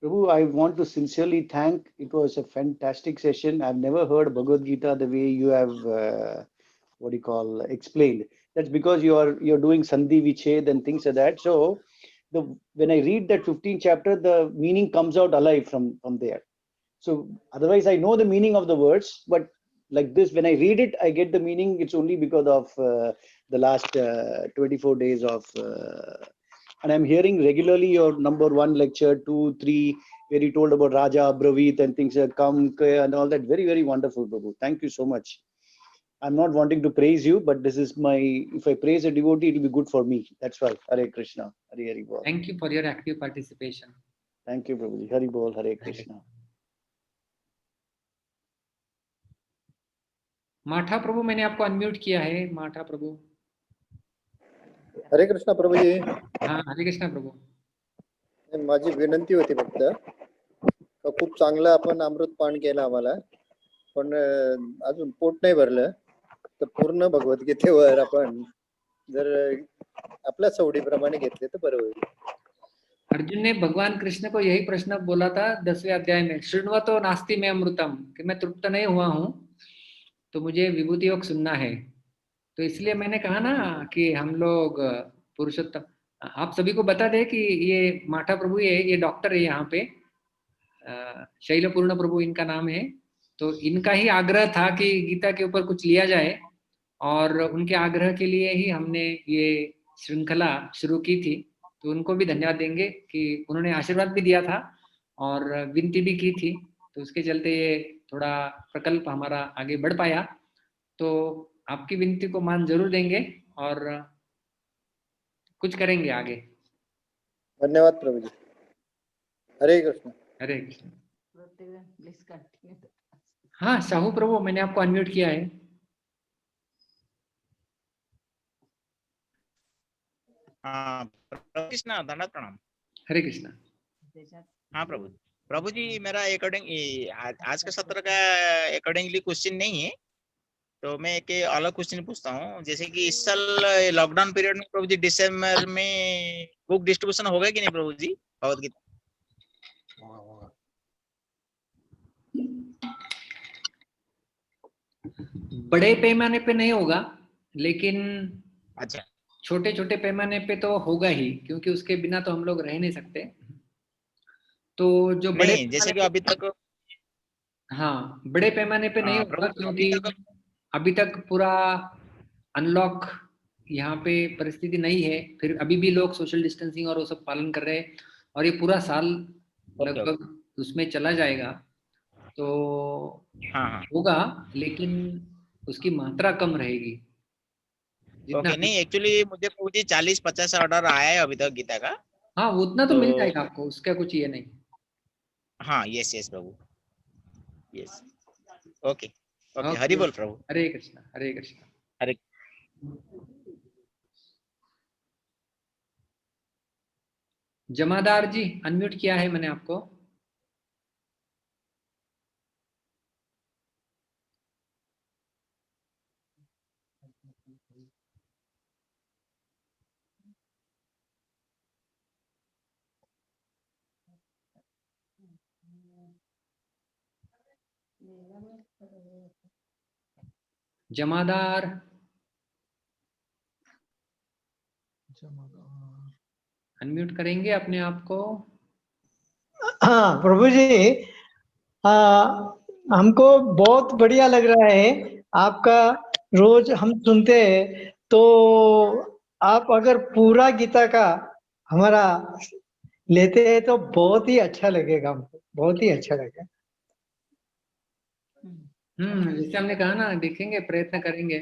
Prabhu, I want to sincerely thank. It was a fantastic session. I've never heard Bhagavad Gita the way you have explained. That's because you're doing Sandhi Vichhed and things like that. So when I read that 15th chapter, the meaning comes out alive from there. So otherwise I know the meaning of the words, but like this, when I read it, I get the meaning. It's only because of the last 24 days of and I'm hearing regularly your number 1 lecture, 2, 3, where you told about Raja, Abravit and things like come and all that. Very, very wonderful, Prabhu. Thank you so much. I'm not wanting to praise you, but this is if I praise a devotee, it will be good for me. That's why. Hare Krishna. Hare Hare Bol. Thank you for your active participation. Thank you, Prabhu. Hare Bol. Hare Krishna. माठा प्रभु, मैंने आपको unmute किया है। माठा प्रभु। हरे कृष्णा प्रभूजी. हाँ, हरे कृष्णा प्रभू. माझी विनंती होती फक्त, खूप चांगलं आपण अमृतपान केलं आम्हाला, पण अजून पोट नाही भरलं, तर पूर्ण भगवद्गीतेवर आपण जर आपल्या सवडीप्रमाणे घेतले तर बरं होईल. अर्जुन ने भगवान कृष्ण को यही प्रश्न बोला था 10वें अध्याय में, शृण्वतो नास्ति में अमृतम, कि मैं तृप्त नहीं हुआ हूँ तो मुझे विभूति योग सुनना है। तो इसलिए मैंने कहा ना कि हम लोग पुरुषोत्तम, आप सभी को बता दें कि ये माठा प्रभु ये डॉक्टर है यहाँ पे, शैलपूर्ण प्रभु इनका नाम है। तो इनका ही आग्रह था कि गीता के ऊपर कुछ लिया जाए, और उनके आग्रह के लिए ही हमने ये श्रृंखला शुरू की थी। तो उनको भी धन्यवाद देंगे कि उन्होंने आशीर्वाद भी दिया था और विनती भी की थी, तो उसके चलते ये थोड़ा प्रकल्प हमारा आगे बढ़ पाया। तो आपकी विनती को मान जरूर देंगे और कुछ करेंगे आगे। धन्यवाद प्रभु जी. हरे कृष्ण. हरे कृष्ण. हाँ शाहू प्रभु, मैंने आपको अनम्यूट किया है। कृष्णा, दंडवत प्रणाम. हरे कृष्णा. हाँ प्रभु जी, मेरा अकॉर्डिंग आज का सत्र का अकॉर्डिंगली क्वेश्चन नहीं है, तो मैं एक अलग क्वेश्चन पूछता हूँ। जैसे कि इस साल लॉकडाउन पीरियड में प्रभु जी दिसंबर में बुक डिस्ट्रीब्यूशन होगा कि नहीं प्रभु जी भगवद गीता? बड़े पैमाने पे नहीं होगा, लेकिन अच्छा छोटे छोटे पैमाने पे तो होगा ही, क्योंकि उसके बिना तो हम लोग रह नहीं सकते। तो जो बड़े जैसे कि अभी तक, हाँ बड़े पैमाने पे नहीं होगा, क्योंकि अभी तक पूरा अनलॉक यहाँ पे परिस्थिति नहीं है। फिर अभी भी लोग सोशल डिस्टेंसिंग और वो सब पालन कर रहे हैं, और ये पूरा साल लगभग उसमें चला जाएगा। तो होगा, लेकिन उसकी मात्रा कम रहेगी। ओके, नहीं एक्चुअली मुझे प्रभु जी 40-50 ऑर्डर आया है अभी तक गीता का। हाँ उतना तो मिल जाएगा आपको, उसका कुछ ये नहीं। हाँ यस प्रभु, यस ओके ओके. हरि बोल प्रभु. हरे कृष्णा. हरे कृष्णा. हरे जमादार जी अनम्यूट किया है मैंने आपको। जमादार अनम्यूट करेंगे अपने आप को। हाँ प्रभु जी, हमको बहुत बढ़िया लग रहा है आपका। रोज हम सुनते हैं, तो आप अगर पूरा गीता का हमारा लेते हैं तो बहुत ही अच्छा लगेगा हमको, बहुत ही अच्छा लगेगा। जैसे हमने कहा ना, देखेंगे, प्रयत्न करेंगे।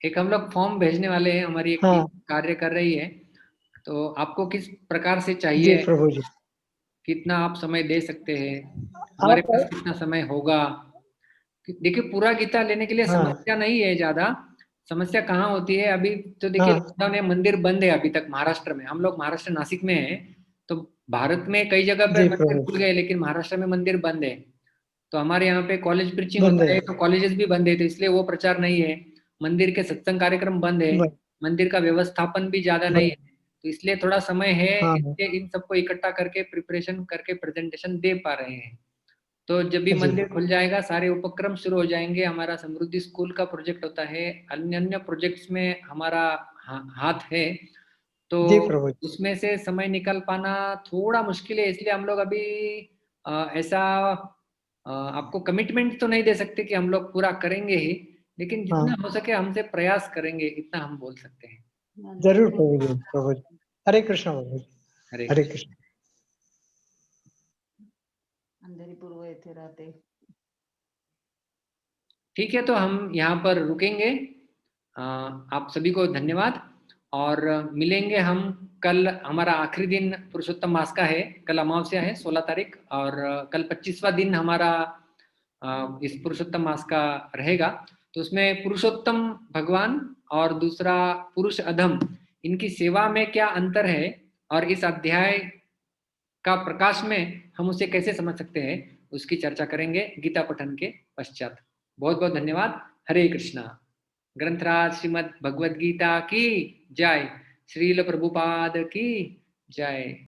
एक हम लोग फॉर्म भेजने वाले हैं, हमारी एक हाँ। टीम कार्य कर रही है। तो आपको किस प्रकार से जी चाहिए, प्रभु जी। कितना आप समय दे सकते हैं, हमारे आप पास कितना समय होगा। देखिए पूरा गीता लेने के लिए हाँ समस्या नहीं है ज्यादा। समस्या कहाँ होती है अभी, तो देखिए हाँ लॉकडाउन है, मंदिर बंद है अभी तक महाराष्ट्र में। हम लोग महाराष्ट्र नासिक में है, तो भारत में कई जगह पे जी मंदिर प्रभु खुल गए, लेकिन महाराष्ट्र में मंदिर बंद है। तो हमारे यहाँ पे कॉलेज प्रीचिंग बंद होता है। है, तो कॉलेजेस भी बंद है, तो इसलिए वो प्रचार नहीं है। मंदिर के सत्संग कार्यक्रम बंद है, बंद। मंदिर का व्यवस्थापन भी ज्यादा नहीं बंद। है। तो इसलिए थोड़ा समय है, हाँ हाँ इसलिए इन सबको इकट्ठा करके प्रिपरेशन करके प्रेजेंटेशन दे पा रहे हैं। तो जब भी जी मंदिर खुल जाएगा, सारे उपक्रम शुरू हो जाएंगे। हमारा समृद्धि स्कूल का प्रोजेक्ट होता है, अन्य अन्य प्रोजेक्ट्स में हमारा हाथ है। तो जी प्रभु जी। उसमें से समय निकाल पाना थोड़ा मुश्किल है, इसलिए हम लोग अभी ऐसा आपको कमिटमेंट तो नहीं दे सकते कि हम लोग पूरा करेंगे ही, लेकिन हाँ जितना हो सके हमसे प्रयास करेंगे, इतना हम बोल सकते हैं। जरूर प्रभु जी, प्रभु जी। हरे कृष्ण प्रभु जी। हरे हरे कृष्ण। कृष्ण। अंधेरी पूर्व येथे रहते। ठीक है, तो हम यहाँ पर रुकेंगे। आप सभी को धन्यवाद, और मिलेंगे हम कल। हमारा आखिरी दिन पुरुषोत्तम मास का है, कल अमावस्या है 16 तारीख, और कल 25वां दिन हमारा इस पुरुषोत्तम मास का रहेगा। तो उसमें पुरुषोत्तम भगवान और दूसरा पुरुष अधम, इनकी सेवा में क्या अंतर है, और इस अध्याय का प्रकाश में हम उसे कैसे समझ सकते हैं, उसकी चर्चा करेंगे गीता पठन के पश्चात। बहुत बहुत धन्यवाद। हरे कृष्णा। ग्रंथराज श्रीमद् भगवद गीता की जय। श्रील प्रभुपाद की जय।